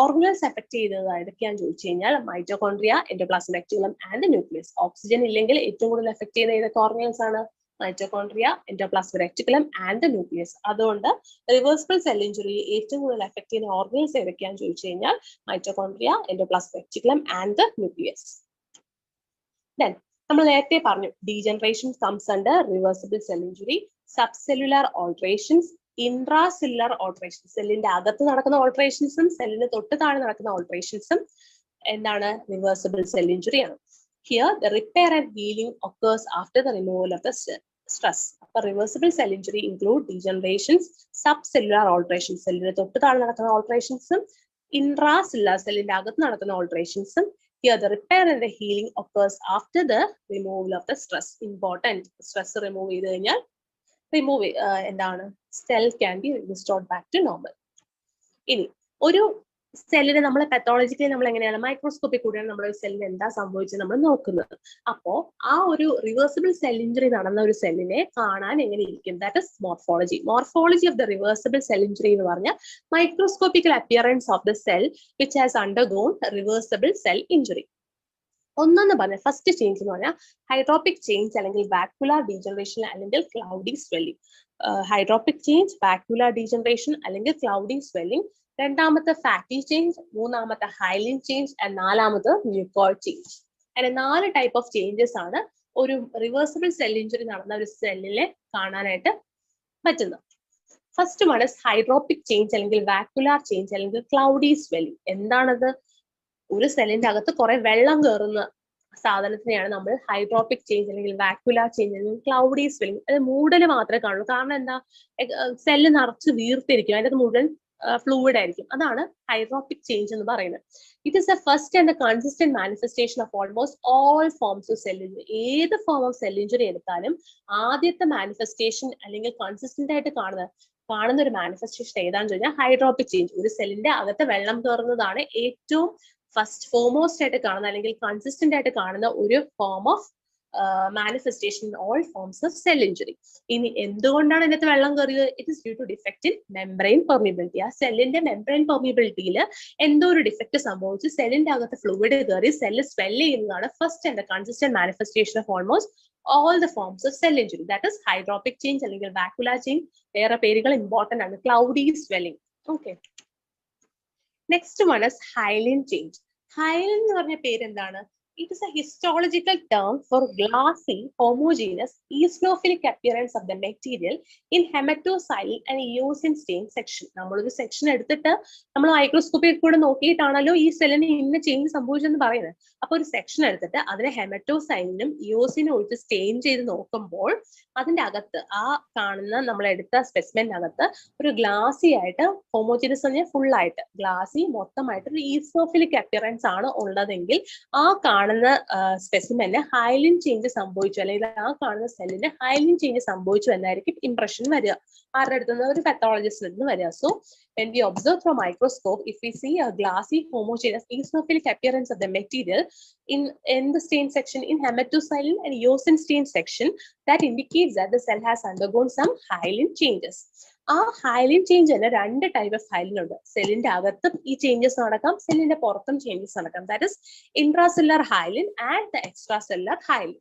Organelles effect ചെയ്തത് ഏതൊക്കെയാണെന്ന് ചോദിച്ചു കഴിഞ്ഞാൽ mitochondria, endoplasmic reticulum and nucleus. Oxygen ഇല്ലെങ്കിൽ ഏറ്റവും കൂടുതൽ എഫക്ട് ചെയ്യുന്ന ഏതൊക്കെ ഓർഗനൽസ് ആണ്? Mitochondria, endoplasmic reticulum and nucleus. അതുകൊണ്ട് റിവേഴ്സിബിൾ സെൽ ഇഞ്ചുറി ഏറ്റവും കൂടുതൽ എഫക്ട് ചെയ്യുന്ന ഓർഗനൽസ് ഏതൊക്കെയാണെന്ന് ചോദിച്ചു കഴിഞ്ഞാൽ mitochondria, endoplasmic reticulum and nucleus. Then നമ്മൾ നേരത്തെ പറഞ്ഞു degeneration comes under reversible cell injury. Subcellular alterations, intracellular alterations, സെല്ലിന്റെ അകത്ത് നടക്കുന്ന ഓൾട്ടറേഷൻസും സെല്ലിന് തൊട്ട് താഴെ നടക്കുന്ന ഓൾട്ടറേഷൻസും എന്താണ്? റിവേഴ്സിബിൾ സെൽ ഇഞ്ചുറി ആണ്. Here the repair and healing occurs after the removal of the stress. അപ്പൊ reversible cell injury include degenerations, subcellular alterations, സെല്ലിന് തൊട്ട് താഴെ നടക്കുന്ന ഓൾട്ടറേഷൻസും ഇൻട്രാസെല്ലുലാർ സെല്ലിന്റെ അകത്ത് നടക്കുന്ന ഓൾട്ടറേഷൻസും. Here the repair and the healing occurs after the removal of the stress. Important. Stress remove ചെയ്ത് കഴിഞ്ഞാൽ എന്താണ്? Cell can be restored back to normal. ഇനി ഒരു സെല്ലിനെ നമ്മൾ പാത്തോളജിക്കലി നമ്മൾ എങ്ങനെയാണ് മൈക്രോസ്കോപ്പിൽ കൂടിയാണ് നമ്മൾ ഒരു സെല്ലിന് എന്താ സംഭവിച്ചത് നമ്മൾ നോക്കുന്നത്. അപ്പോ ആ ഒരു റിവേഴ്സിബിൾ സെൽ ഇഞ്ചുറി നടന്ന ഒരു സെല്ലിനെ കാണാൻ എങ്ങനെ ഇരിക്കും? That is morphology. Morphology of the reversible cell injury എന്ന് പറഞ്ഞാൽ microscopical appearance of the cell which has undergone reversible cell injury. ഒന്നെന്ന് പറഞ്ഞാൽ ഫസ്റ്റ് ചേഞ്ച് എന്ന് പറഞ്ഞാൽ ഹൈഡ്രോപിക് ചേഞ്ച് അല്ലെങ്കിൽ വാക്യുലാർ ഡീജനറേഷൻ അല്ലെങ്കിൽ ക്ലൗഡി സ്വെല്ലിംഗ്. ഹൈഡ്രോപിക് ചേഞ്ച്, വാക്യുലാർ ഡീജനറേഷൻ അല്ലെങ്കിൽ ക്ലൗഡി സ്വെല്ലിംഗ്. രണ്ടാമത്തെ ഫാറ്റി ചേഞ്ച്, മൂന്നാമത്തെ ഹൈലിൻ ചേഞ്ച്, ആൻഡ് നാലാമത് മ്യൂക്കോയ്ഡ് ചേഞ്ച്. അങ്ങനെ 4 ടൈപ്പ് ഓഫ് ചേഞ്ചസ് ആണ് ഒരു റിവേഴ്സിബിൾ സെൽ ഇഞ്ചുറി നടന്ന ഒരു സെല്ലിനെ കാണാനായിട്ട് പറ്റുന്നത്. ഫസ്റ്റ് വൺ ഇസ് ഹൈഡ്രോപിക് ചേഞ്ച് അല്ലെങ്കിൽ വാക്യുലാർ ചേഞ്ച് അല്ലെങ്കിൽ ക്ലൗഡി സ്വെല്ലിംഗ്. എന്താണത്? ഒരു സെല്ലിന്റെ അകത്ത് കുറെ വെള്ളം കയറുന്ന സാധനത്തിനെയാണ് നമ്മൾ ഹൈഡ്രോപിക് ചേഞ്ച് അല്ലെങ്കിൽ വാക്യുലാർ ചേഞ്ച് അല്ലെങ്കിൽ ക്ലൗഡി സ്വെല്ലിംഗ്. അത് മൂടല് മാത്രമേ കാണുള്ളൂ. കാരണം എന്താ? സെല്ല് നിറച്ച് വീർത്തിരിക്കും, അതിന്റെ മുഴുവൻ ഫ്ലൂയിഡ് ആയിരിക്കും. അതാണ് ഹൈഡ്രോപിക് ചേഞ്ച് എന്ന് പറയുന്നത്. It is A first and consistent manifestation of almost all forms of cell injury. ഏത് ഫോം ഓഫ് സെൽ ഇഞ്ചുറി എടുത്താലും ആദ്യത്തെ മാനിഫെസ്റ്റേഷൻ അല്ലെങ്കിൽ കൺസിസ്റ്റന്റ് ആയിട്ട് കാണുന്ന ഒരു മാനിഫെസ്റ്റേഷൻ ഏതാണെന്ന് ചോദിച്ചാൽ ഹൈഡ്രോപിക് ചേഞ്ച്. ഒരു സെല്ലിന്റെ അകത്ത് വെള്ളം കയറുന്നതാണ് ഏറ്റവും ഫസ്റ്റ് ഫോർമോസ്റ്റ് ആയിട്ട് കാണുന്ന അല്ലെങ്കിൽ കൺസിസ്റ്റന്റ് ആയിട്ട് കാണുന്ന ഒരു form of manifestation in all forms of cell injury. ഇനി എന്തുകൊണ്ടാണ് ഇതിനകത്ത് വെള്ളം കയറിയത്? It is due to defect in membrane permeability. ആ സെല്ലിന്റെ മെംബ്രെയിൻ പെർമിയബിലിറ്റിയിൽ എന്തോ ഒരു ഡിഫക്റ്റ് സംഭവിച്ച് സെല്ലിന്റെ അകത്ത് ഫ്ലൂയിഡ് കയറി സെല്ല് സ്വെല്ല് ചെയ്യുന്നതാണ് first and consistent manifestation of almost all the forms of cell injury. That is hydropic change അല്ലെങ്കിൽ vacuolar change. വേറെ പേരുകൾ ഇമ്പോർട്ടന്റ് ആണ്. Cloudy swelling. Okay, next one is hyaline change. Hyaline എന്ന് പറഞ്ഞ പേര് എന്താണ്? It is a histological term for glassy, homogeneous, eosinophilic appearance of the material in hematocyle and eosin stain section. നമ്മളൊരു section എടുത്തിട്ട് നമ്മൾ മൈക്രോസ്കോപ്പിൽ കൂടെ നോക്കിയിട്ടാണല്ലോ ഈ സെല്ലിന് ഇന്ന ചേഞ്ച് സംഭവിച്ചെന്ന് പറയുന്നത്. അപ്പൊ ഒരു സെക്ഷൻ എടുത്തിട്ട് അതിനെ ഹെമറ്റോസൈലിനും ഇയോസിനും ഒഴിച്ച് സ്റ്റെയിൻ ചെയ്ത് നോക്കുമ്പോൾ അതിന്റെ അകത്ത് ആ കാണുന്ന നമ്മൾ എടുത്ത സ്പെസിമെന്റിനകത്ത് ഒരു ഗ്ലാസി ആയിട്ട്, ഹോമോജീനസ് പറഞ്ഞാൽ ഫുൾ ആയിട്ട് ഗ്ലാസി മൊത്തമായിട്ട് ഒരു ഈസ്നോഫിലിക് അപ്പിയറൻസ് ആണ് ഉള്ളതെങ്കിൽ ആ കാണുന്ന കാണുന്ന സ്പെസിമെന് ഹൈലിൻ ചേഞ്ച് സംഭവിച്ചു, അല്ലെങ്കിൽ ആ കാണുന്ന സെല്ലിന് ഹൈലിൻ ചേഞ്ച് സംഭവിച്ചു എന്നായിരിക്കും ഇംപ്രഷൻ വരിക. ആരുടെ അടുത്ത് നിന്ന്? ഒരു പത്തോളജിസ്റ്റിൽ നിന്ന് വരിക. So when we observe through microscope, if we see a glassy homogeneous eosinophilic appearance of the material in the stain section, in hematoxylin and eosin stain section, that indicates that the cell has undergone some hyaline changes. ആ hyaline change തന്നെ രണ്ട് type of hyaline ഉണ്ട്. സെല്ലിന്റെ അകത്തും ഈ changes നടക്കാം, സെല്ലിന്റെ പുറത്തും ചേഞ്ചസ് നടക്കാം. That is intracellular hyaline and the extracellular hyaline.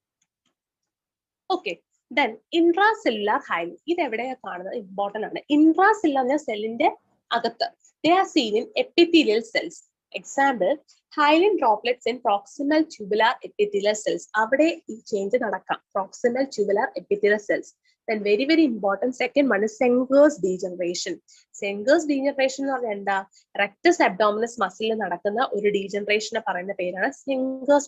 Okay, then intracellular hyaline ഇത് എവിടെയാ കാണുന്നത്? ഇമ്പോർട്ടന്റ് ആണ്. ഇൻട്രാസെല്ലുലാർ എന്ന സെല്ലിന്റെ അകത്ത് they are seen in epithelial cells. Example, hyaline droplets in proximal tubular epithelial cells. അവിടെ ഈ ചേഞ്ച് നടക്കാം, proximal tubular epithelial cells. Then very very important second one is Senger's degeneration. Senger's degeneration എന്ന് പറഞ്ഞാൽ എന്താ? Rectus abdominis മസിലിൽ നടക്കുന്ന ഒരു ഡീജനറേഷനെ പറയുന്ന പേരാണ് Senger's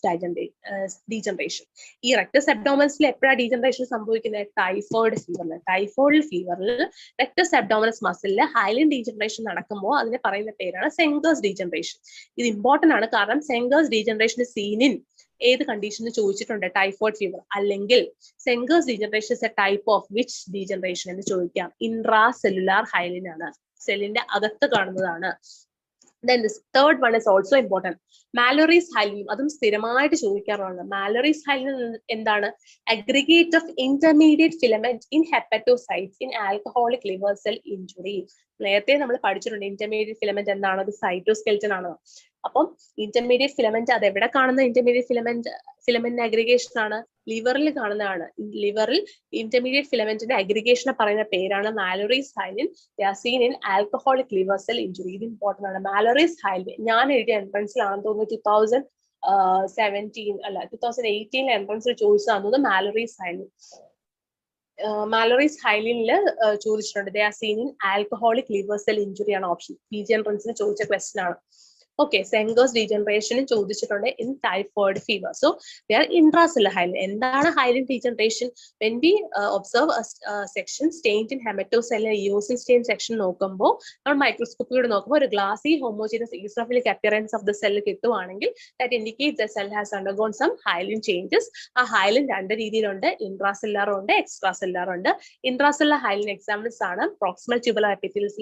degeneration. ഈ റെക്ടസ് അബ്ഡോമിനസിൽ എപ്പോഴാണ് ഡീജനറേഷൻ സംഭവിക്കുന്നത്? ടൈഫോയിഡ് ഫീവറിൽ. ടൈഫോയിഡ് ഫീവറിൽ റെക്ടസ് അബ്ഡോമിനസ് മസിലിൽ ഹൈലിൻ ഡീജനറേഷൻ നടക്കുമ്പോൾ അതിനെ പറയുന്ന പേരാണ് Senger's degeneration. ഇത് ഇമ്പോർട്ടന്റ് ആണ്, കാരണം Senger's degeneration സീൻ ഇൻ ഏത് കണ്ടീഷനിൽ ചോദിച്ചിട്ടുണ്ട്? Typhoid fever. അല്ലെങ്കിൽ Senger's degeneration is a type of which degeneration എന്ന് ചോദിക്കാം. ഇൻട്രാസെല്ലുലാർ ഹൈലിൻ ആണ്, സെല്ലിന്റെ അകത്ത് കാണുന്നതാണ്. Then this third one is also important. Mallory's hyaline, അതും സ്ഥിരമായിട്ട് ചോദിക്കാറുണ്ട്. Mallory's hyaline എന്താണ്? Aggregate of intermediate filament in hepatocytes in alcoholic liver cell injury. നേരത്തെ നമ്മൾ പഠിച്ചിട്ടുണ്ട് ഇന്റർമീഡിയറ്റ് ഫിലമെന്റ് എന്താണ്? അത് സൈറ്റോസ്കെൽറ്റൻ ആണ്. അപ്പം ഇന്റർമീഡിയറ്റ് ഫിലമെന്റ് അത് എവിടെ കാണുന്ന ഇന്റർമീഡിയറ്റ് ഫിലമെന്റ് അഗ്രിഗേഷൻ ആണ്? ലിവറിൽ കാണുന്നതാണ്. ലിവറിൽ ഇന്റർമീഡിയറ്റ് ഫിലമെന്റിന്റെ അഗ്രിഗേഷനെ പറയുന്ന പേരാണ് Mallory's hyaline. They are seen in alcoholic liver cell injury. ഇത് ഇമ്പോർട്ടന്റ് ആണ്. മാലോറീസ് ഹൈലിൻ ഞാൻ എഴുതിയ എൻട്രൻസിലാണെന്ന് തോന്നുന്നു 2018 എൻട്രൻസിൽ ചോദിച്ചതാണെന്ന് മാലോറീസ് ഹൈലിൻ. മാലോറീസ് ഹൈലിനിൽ ചോദിച്ചിട്ടുണ്ട്. They are seen in alcoholic liver cell injury ആണ് ഓപ്ഷൻ. PG എൻട്രൻസിൽ ചോദിച്ച ക്വസ്റ്റൻ ആണ്. Okay, Senger's degeneration ചോദിച്ചിട്ടുണ്ട് in typhoid fever. So they are intracellular hyaline. എന്താണ് hyaline degeneration? When we observe a section stained in hematoxylin eosin stain section നോക്കുമ്പോൾ നമ്മൾ മൈക്രോസ്കോപ്പിലൂടെ നോക്കുമ്പോൾ ഒരു glassy homogeneous eosinophilic appearance of the cell കിട്ടുവാണെങ്കിൽ that indicates the cell has undergone some hyaline changes. ആ hyaline രണ്ട് രീതിയിലുണ്ട്, intracellular ഉണ്ട്, extracellular ഉണ്ട്. Intracellular hyaline examples ആണ് proximal tubular epithelial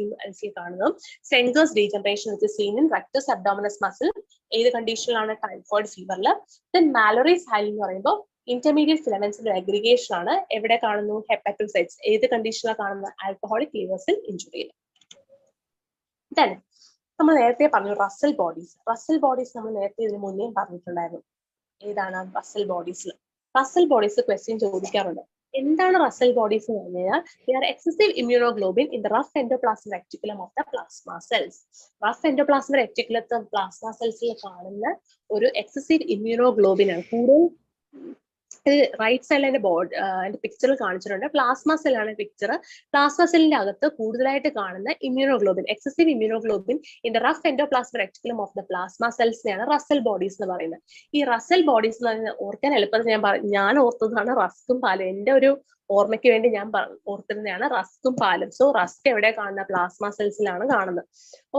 cell കാണുന്നത്. Senger's degeneration is seen in rectus abdominis muscle. ഏത് കണ്ടീഷനിലാണ്? Typhoid ഫീവറിൽ. Then മാലോറീസ് hyaline എന്ന് പറയുമ്പോൾ ഇന്റർമീഡിയറ്റ് ഫിലമെന്റ്സിന്റെ അഗ്രിഗേഷൻ ആണ്. എവിടെ കാണുന്നു? ഹെപ്പറ്റോസൈറ്റ്സ്. ഏത് കണ്ടീഷനിലാണ് കാണുന്നത്? ആൽക്കഹോളിക് ലിവർ സെൽ ഇഞ്ചുറിയിൽ. ദെൻ നമ്മൾ നേരത്തെ പറഞ്ഞു റസൽ ബോഡീസ്. റസൽ ബോഡീസ് നമ്മൾ നേരത്തെ ഇതിന് മുന്നേ പറഞ്ഞിട്ടുണ്ടായിരുന്നു. ഏതാണ് Russell bodies? Russell bodies question ചോദിക്കാറുണ്ട്. എന്താണ് റസൽ ബോഡീസ് എന്ന് പറഞ്ഞാൽ they are excessive immunoglobulin in the rough endoplasmic reticulum of the plasma cells. rough endoplasmic reticulum plasma cells കാണുന്ന ഒരു എക്സസീവ് ഇമ്മ്യൂണോഗ്ലോബിൻ ആണ്. കൂടുതൽ റൈറ്റ് സൈഡിൽ അതിന്റെ അതിന്റെ പിക്ചറിൽ കാണിച്ചിട്ടുണ്ട്. Plasma സെല്ലാണ് picture. പ്ലാസ്മ സെല്ലിന്റെ അകത്ത് കൂടുതലായിട്ട് കാണുന്ന immunoglobin, excessive immunoglobin in the rough endoplasmic reticulum of the plasma സെൽസിനെയാണ് റസൽ ബോഡീസ് എന്ന് പറയുന്നത്. ഈ റസൽ ബോഡീസ് എന്ന് പറയുന്നത് ഓർക്കാൻ എളുപ്പത്തിൽ ഞാൻ ഓർത്തതാണ് റസ്കും പാലും. എന്റെ ഒരു ഓർമ്മയ്ക്ക് വേണ്ടി ഞാൻ ഓർത്തിരുന്നതാണ് റസ്കും പാലും. സോ റസ്ക് എവിടെ കാണുന്ന? പ്ലാസ്മ സെൽസിലാണ് കാണുന്നത്.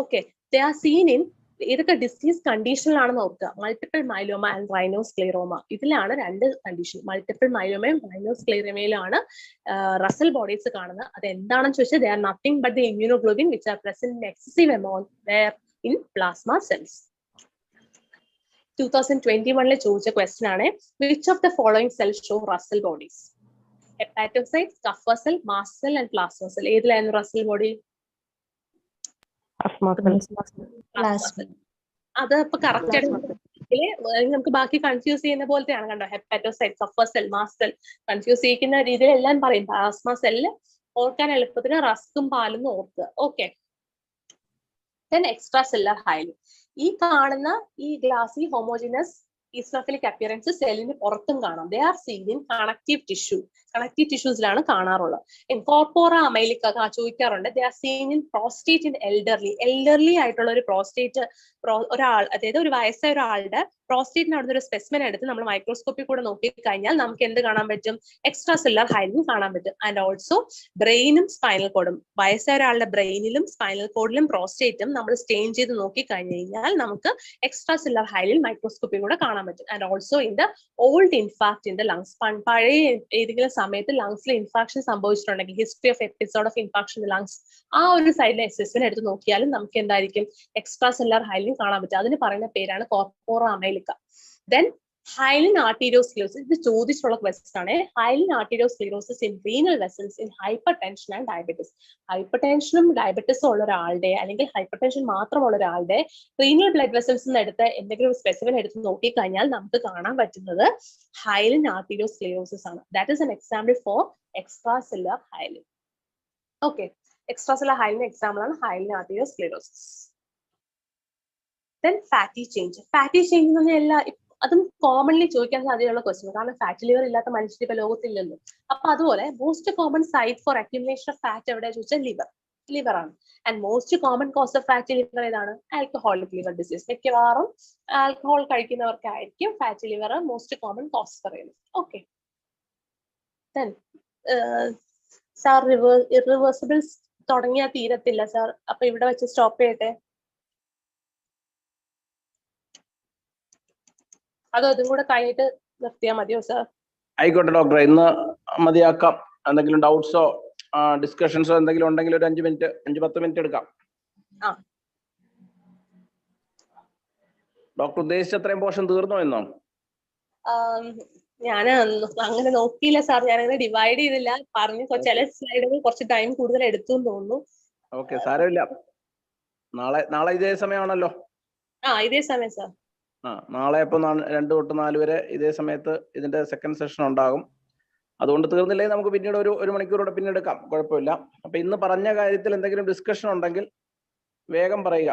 Okay, they are seen in ഏതൊക്കെ ഡിസീസ് കണ്ടീഷനിലാണെന്ന് ഓർക്കുക. Multiple myeloma and rhinoscleroma. ഇതിലാണ് രണ്ട് കണ്ടീഷൻ. മൾട്ടിപ്പിൾ മൈലോമയും റൈനോസ്ക്ലെറോമയിലാണ് റസൽ ബോഡീസ് കാണുന്നത്. അത് എന്താണെന്ന് ചോദിച്ചാൽ they are nothing but the immunoglobulin which are present in excessive amount there in plasma cells. 2021 ചോദിച്ച ക്വസ്റ്റൻ ആണ് which of the following cells show Russell bodies? Hepatocytes, Kupffer cell, mast cell and plasma cell. ഏതിലായിരുന്നു Russell body? അത് ഇപ്പൊ correct ആയിട്ട് നമുക്ക് ബാക്കി confuse ചെയ്യുന്ന പോലത്തെയാണ്. കണ്ടോ? Hepatocyte, Kupffer cell, mast cell confuse ചെയ്യിക്കുന്ന രീതിയിൽ എല്ലാം പറയും. പ്ലാസ്മ സെല്ല് ഓർക്കാൻ എളുപ്പത്തിന് റസ്കും പാലും ഓർക്കുക. Okay, then extra cellular hyaline. ഈ കാണുന്ന ഈ ഗ്ലാസി ഹോമോജിനസ് eosinophilic appearance സെല്ലിന് പുറത്തും കാണാം. They are seen in connective tissue. Connective ടിഷ്യൂസിലാണ് കാണാറുള്ളത്. കോർപ്പോറ അമൈലിക്ക ചോദിക്കാറുണ്ട്. They are seen in prostate in elderly ആയിട്ടുള്ള ഒരു പ്രോസ്റ്റേറ്റ് ഒരാൾ, അതായത് ഒരു വയസ്സായ ഒരാളുടെ പ്രോസ്റ്റേറ്റിന് അവിടുന്ന് ഒരു സ്പെസിമെൻ എടുത്ത് നമ്മൾ മൈക്രോസ്കോപ്പിൽ കൂടെ നോക്കിക്കഴിഞ്ഞാൽ നമുക്ക് എന്ത് കാണാൻ പറ്റും? എക്സ്ട്രാ സെല്ലുലാർ ഹൈലിൻ കാണാൻ പറ്റും. ആൻഡ് ഓൾസോ ബ്രെയിനും സ്പൈനൽ കോഡും. വയസ്സായ ഒരാളുടെ ബ്രെയിനിലും സ്പൈനൽ കോഡിലും പ്രോസ്റ്റേറ്റും നമ്മൾ സ്റ്റെയിൻ ചെയ്ത് നോക്കിക്കഴിഞ്ഞു കഴിഞ്ഞാൽ നമുക്ക് എക്സ്ട്രാ സെല്ലുലാർ ഹൈലിൻ മൈക്രോസ്കോപ്പിൽ കൂടെ കാണാൻ കാണാൻ പറ്റും. And also in the old infarct in the lungs. പഴയ ഏതെങ്കിലും സമയത്ത് ലങ്സിൽ ഇൻഫാക്ഷൻ സംഭവിച്ചിട്ടുണ്ടെങ്കിൽ, history of episode of infarction in lungs, ആ ഒരു സൈഡിലെ എസ്എസ്എൻ എടുത്ത് നോക്കിയാലും നമുക്ക് എന്തായിരിക്കും എക്സ്ട്രാ സെല്ലുലാർ ഹൈലിൻ കാണാൻ പറ്റും. അതിന് പറയുന്ന പേരാണ് കോർപ്പോറ അമൈലിക്ക. ദെൻ ഹൈലിൻ ആർട്ടീരിയോസ്ക്ലിയോസിസ്, ഇത് ചോദിച്ചിട്ടുള്ള ക്വസ്റ്റൻ ആണ്. Hyaline arteriosclerosis in renal vessels in hypertension and diabetes. ഹൈപ്പർ ടെൻഷനും ഡയബറ്റിസും ഉള്ള ഒരാളുടെ, അല്ലെങ്കിൽ ഹൈപ്പർ ടെൻഷൻ മാത്രമുള്ള ഒരാളുടെ റീനൽ ബ്ലഡ് വെസൽസ് എടുത്ത് എന്തെങ്കിലും സ്പെസിഫിൻ എടുത്ത് നോക്കിക്കഴിഞ്ഞാൽ നമുക്ക് കാണാൻ പറ്റുന്നത് ഹൈലിൻ ആർട്ടീരിയോസ്ക്ലിയോസിസ് ആണ്. That is an example for extracellular hyaline. Okay, extracellular hyaline example ആണ് hyaline arteriosclerosis. Then fatty change. Fatty change എന്ന് പറഞ്ഞാൽ അതും കോമൺലി ചോദിക്കാൻ സാധ്യതയുള്ള ക്വസ്റ്റ്യൻ, കാരണം ഫാറ്റ് ലിവർ ഇല്ലാത്ത മനുഷ്യർ ഇപ്പൊ ലോകത്തില്ലല്ലോ. അപ്പൊ അതുപോലെ most common site for accumulation of fat എവിടെയാ ചോദിച്ചാൽ ലിവർ ആണ്. And most common cause of fatty liver ഏതാണ്? Alcoholic liver disease. മിക്കവാറും ആൽക്കഹോൾ കഴിക്കുന്നവർക്കായിരിക്കും fatty liver most common cause പറയുന്നത്. ഓക്കെ, ദെൻ സാർ ഇറിവേഴ്സിബിൾസ് തുടങ്ങിയാൽ തീരത്തില്ല സാർ, അപ്പൊ ഇവിടെ വെച്ച് സ്റ്റോപ്പ് ചെയ്യട്ടെ? അതോ അതും കൂടെ കഴിഞ്ഞിട്ട് നിർത്തിയാൽ മതിയോ സാർ? ആയിക്കോട്ടെ ഡോക്ടറെ, ഇന്ന് മതിയാക്കാം. എന്തെങ്കിലും ഡൗട്ട്സോ ഡിസ്കഷൻസോ എന്തെങ്കിലും ഉണ്ടെങ്കിൽ ഒരു 5-10 മിനിറ്റ് എടുക്കാം. ഡോക്ടർ ഉദ്ദേശിച്ച അത്രയും പോർഷൻ തീർന്നോ എന്നോ? ഞാൻ അങ്ങനെ നോക്കിയില്ല സാർ, ഞാൻ അങ്ങനെ ഡിവൈഡ് ചെയ്തില്ല. പറഞ്ഞു ചില സ്ലൈഡുകൾ കുറച്ച് ടൈം കൂടുതൽ എടുത്തു എന്ന് തോന്നുന്നു. ഓക്കെ, സാരമില്ല. നാളെ ഇതേ സമയമാണല്ലോ? ഇതേ സമയം സാർ. നാളെ ഇപ്പൊ 2 തൊട്ട് 4 വരെ ഇതേ സമയത്ത് ഇതിന്റെ സെക്കൻഡ് സെഷൻ ഉണ്ടാകും. അതുകൊണ്ട് തീർന്നില്ലെങ്കിൽ നമുക്ക് പിന്നീട് ഒരു മണിക്കൂറോടെ പിന്നെ എടുക്കാം, കുഴപ്പമില്ല. അപ്പൊ ഇന്ന് പറഞ്ഞ കാര്യത്തിൽ എന്തെങ്കിലും ഡിസ്കഷൻ ഉണ്ടെങ്കിൽ വേഗം പറയുക.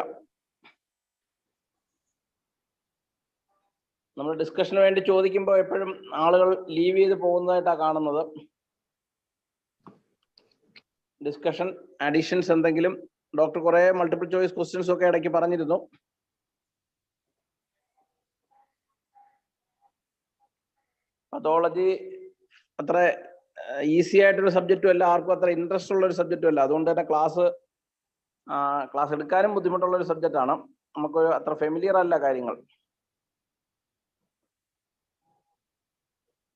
നമ്മൾ ഡിസ്കഷന് വേണ്ടി ചോദിക്കുമ്പോൾ എപ്പോഴും ആളുകൾ ലീവ് ചെയ്ത് പോകുന്നതായിട്ടാണ് കാണുന്നത്. ഡിസ്കഷൻ അഡീഷൻസ് എന്തെങ്കിലും? ഡോക്ടർ കുറെ മൾട്ടിപ്പിൾ ചോയ്സ് ക്വസ്റ്റ്യൻസ് ഒക്കെ ഇടയ്ക്ക് പറഞ്ഞിരുന്നു. പതോളജി അത്ര ഈസി ആയിട്ടൊരു സബ്ജക്റ്റും അല്ല, ആർക്കും അത്ര ഇൻട്രസ്റ്റ് ഉള്ള ഒരു സബ്ജക്റ്റും അല്ല. അതുകൊണ്ട് തന്നെ ക്ലാസ് എടുക്കാനും ബുദ്ധിമുട്ടുള്ള ഒരു സബ്ജക്റ്റ് ആണ്. നമുക്ക് അത്ര ഫെമിലിയർ അല്ല കാര്യങ്ങൾ.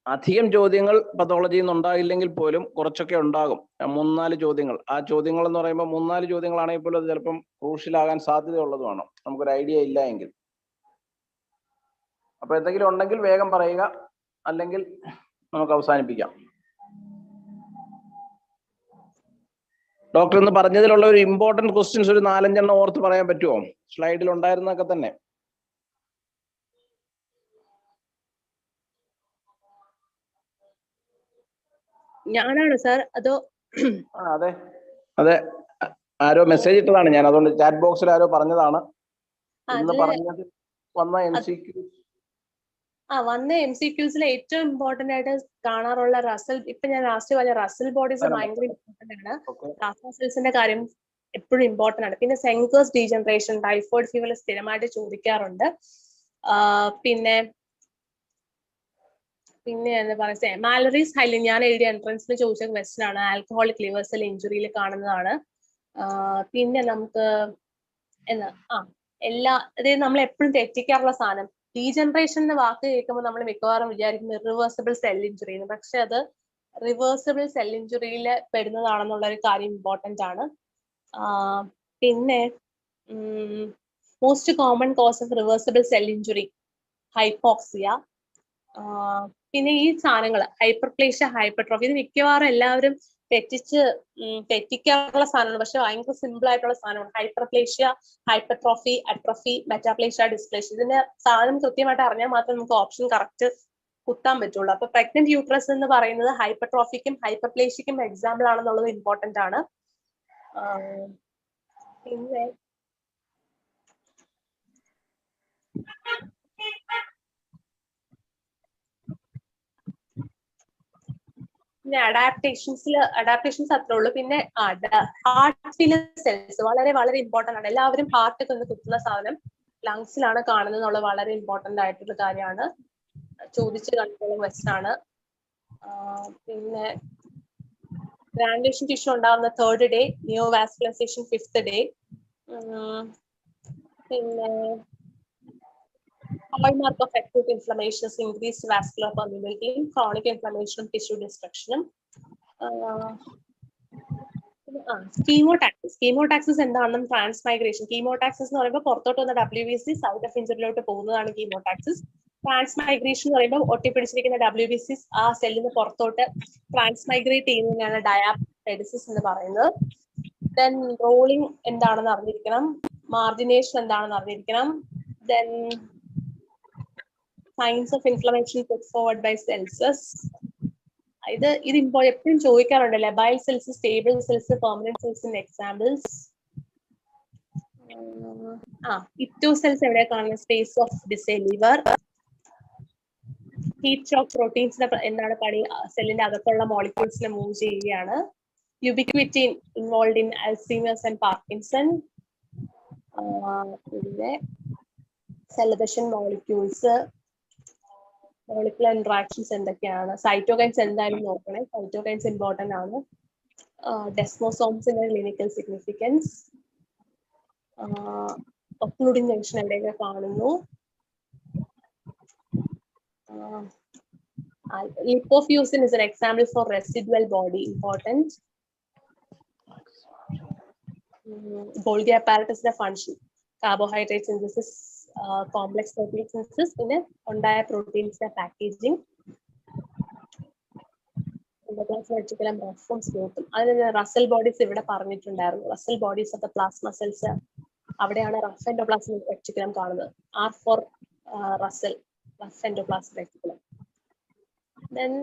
അധികം ചോദ്യങ്ങൾ പതോളജിയിൽ നിന്ന് ഉണ്ടായില്ലെങ്കിൽ പോലും കുറച്ചൊക്കെ ഉണ്ടാകും. 3-4 ചോദ്യങ്ങൾ. ആ ചോദ്യങ്ങൾ എന്ന് പറയുമ്പോൾ 3-4 ചോദ്യങ്ങളാണെങ്കിൽ പോലും അത് ചിലപ്പം ക്രൂഷ്യൽ ആകാൻ സാധ്യതയുള്ളതുമാണ്, നമുക്കൊരു ഐഡിയ ഇല്ല എങ്കിൽ. അപ്പൊ എന്തെങ്കിലും ഉണ്ടെങ്കിൽ വേഗം പറയുക, അല്ലെങ്കിൽ നമുക്ക് അവസാനിപ്പിക്കാം. ഡോക്ടർ ഇന്ന് പറഞ്ഞതിലുള്ള ഒരു ഇമ്പോർട്ടന്റ് ക്വസ്റ്റ്യൻസ് ഒരു 4-5 ഓർത്ത് പറയാൻ പറ്റുമോ? സ്ലൈഡിൽ ഉണ്ടായിരുന്നൊക്കെ തന്നെ. ഞാനാണ് സാർ അതോ? അതെ, ആരോ മെസ്സേജ് ഇട്ടതാണ്, ഞാൻ അതുകൊണ്ട് ചാറ്റ് ബോക്സിൽ ആരോ പറഞ്ഞതാണ്. ഇന്ന് പറഞ്ഞത് വന്ന MCQസിലെ ഏറ്റവും ഇമ്പോർട്ടന്റ് ആയിട്ട് കാണാറുള്ള റസൽ, ഇപ്പൊ ഞാൻ ലാസ്റ്റ് പറഞ്ഞ റസൽ ബോഡീസ് ഭയങ്കര ഇമ്പോർട്ടന്റ് ആണ്. പ്ലാസ്മ സെൽസിന്റെ കാര്യം എപ്പോഴും ഇമ്പോർട്ടന്റ് ആണ്. പിന്നെ സെങ്കേഴ്സ് ഡീജനറേഷൻ, ടൈഫോയിഡ് ഫീവർ സ്ഥിരമായിട്ട് ചോദിക്കാറുണ്ട്. പിന്നെ എന്താ പറയുക, മാലറീസ് ഹൈലിൻ ഞാൻ എഴുതിയ എൻട്രൻസിന് ചോദിച്ച ക്വസ്റ്റൻ ആണ്. ആൽക്കഹോളിക് ലിവർ സെൽ ഇഞ്ചുറിയിൽ കാണുന്നതാണ്. പിന്നെ നമുക്ക് അതായത് നമ്മൾ എപ്പോഴും തെറ്റിക്കാറുള്ള സാധനം, ഡീജനറേഷൻ എന്ന വാക്ക് കേൾക്കുമ്പോൾ നമ്മൾ മിക്കവാറും വിചാരിക്കുന്നത് ഇറിവേഴ്സിബിൾ സെൽ ഇഞ്ചുറി എന്ന്. പക്ഷെ അത് റിവേഴ്സിബിൾ സെൽ ഇഞ്ചുറിയിൽ പെടുന്നതാണെന്നുള്ള ഒരു കാര്യം ഇമ്പോർട്ടന്റ് ആണ്. പിന്നെ most common cause of reversible cell injury hypoxia. പിന്നെ ഈ സാധനങ്ങൾ ഹൈപ്പർപ്ലേഷ്യ, ഹൈപ്പർട്രോഫി, ഇത് മിക്കവാറും എല്ലാവരും തെറ്റിക്കാറുള്ള സാധനമാണ്. പക്ഷെ ഭയങ്കര സിമ്പിൾ ആയിട്ടുള്ള സാധനമാണ്. Hyperplasia, hypertrophy, atrophy, metaplasia, dysplasia. ഇതിന്റെ സാധനം കൃത്യമായിട്ട് അറിഞ്ഞാൽ മാത്രമേ നമുക്ക് ഓപ്ഷൻ കറക്റ്റ് കുത്താൻ പറ്റുള്ളൂ. അപ്പൊ പ്രഗ്നന്റ് യൂട്രസ് എന്ന് പറയുന്നത് ഹൈപ്പർട്രോഫിക്കും ഹൈപ്പർപ്ലേഷ്യക്കും എക്സാമ്പിൾ ആണെന്നുള്ളത് ഇമ്പോർട്ടന്റ് ആണ്. പിന്നെ അഡാപ്റ്റേഷൻസ് അത്രേ ഉള്ളൂ. പിന്നെ ഹാർട്ട് ഫീലർ സെൽസ് വളരെ വളരെ ഇമ്പോർട്ടന്റ് ആണ്. എല്ലാവരും ഹാർട്ട് കൊണ്ട് കുത്തുന്ന സാധനം ലങ്സിലാണ് കാണുന്നത് എന്നുള്ളത് വളരെ ഇമ്പോർട്ടന്റ് ആയിട്ടുള്ള കാര്യമാണ്. ചോദിച്ച് കണ്ടുള്ള ക്വസ്റ്റൻ ആണ്. പിന്നെ ഗ്രാനുലേഷൻ ടിഷ്യൂ ഉണ്ടാകുന്ന 3rd ഡേ, നിയോവാസ്കുലൈസേഷൻ 5th ഡേ. പിന്നെ Hallmark of acute inflammation is increased vascular permeability, chronic inflammation, tissue destruction. Chemotaxis. Chemotaxis എന്താണെന്നും ട്രാൻസ്മൈഗ്രേഷൻ. കീമോടാക്സിസ് എന്ന് പറയുമ്പോൾ പുറത്തോട്ട് വന്ന WBC സൈറ്റ് ഓഫ് ഇഞ്ചറിയിലോട്ട് പോകുന്നതാണ് കീമോടാക്സിസ്. ട്രാൻസ്മൈഗ്രേഷൻ എന്ന് പറയുമ്പോൾ ഒട്ടിപ്പിടിച്ചിരിക്കുന്ന WBC ആ സെല്ലിന് പുറത്തോട്ട് ട്രാൻസ്മൈഗ്രേറ്റ് ചെയ്യുന്നതിനാണ് ഡയാപെഡിസിസ് എന്ന് പറയുന്നത്. ദെൻ റോളിംഗ് എന്താണെന്ന് അറിഞ്ഞിരിക്കണം, മാർജിനേഷൻ എന്താണെന്ന് അറിഞ്ഞിരിക്കണം. Then signs of inflammation put forward by Celsus. ഇത് എപ്പോഴും ചോദിക്കാറുണ്ട്. Labile cells, stable cells, permanent സെൽസിന്റെ എക്സാമ്പിൾസ്. ഇറ്റോ സെൽസ് എവിടെ കാണുന്നത്? Space of Disse liver. Heat shock പ്രോട്ടീൻസിന്റെ എന്താണ് പണി? സെല്ലിന്റെ അകത്തുള്ള മോളിക്യൂൾസിനെ മൂവ് ചെയ്യുകയാണ്. Ubiquitin involve in Alzheimer's and Parkinson. പിന്നെ സെലബഷൻ മോളിക്യൂൾസ്, മോളിക്കുലർ ഇന്ററാക്ഷൻസ് എന്തൊക്കെയാണ്? സൈറ്റോകൈൻസ് എന്തായാലും നോക്കണേ, സൈറ്റോകൈൻസ് ഇമ്പോർട്ടന്റ് ആണ്. ഡെസ്മോസോംസിന്റെ ക്ലിനിക്കൽ സിഗ്നിഫിക്കൻസ്. ഒക്ലൂഡിൻ ജംഗ്ഷൻ എവിടെയൊക്കെ കാണുന്നു? Lipofuscin is an example for residual body, important. Golgi apparatus the function, carbohydrate synthesis, complex protein synthesis, പിന്നെ ഉണ്ടായ പ്രോട്ടീൻസിന്റെ പാക്കേജിങ്. അതിന് റസൽ ബോഡീസ് ഇവിടെ പറഞ്ഞിട്ടുണ്ടായിരുന്നു. Russell bodies of the plasma cells, അവിടെയാണ് റഫ് എൻഡോപ്ലാസ്മിക് റെറ്റിക്കുലം കാണുന്നത്. R for Russell, rough endoplasmic reticulum. Then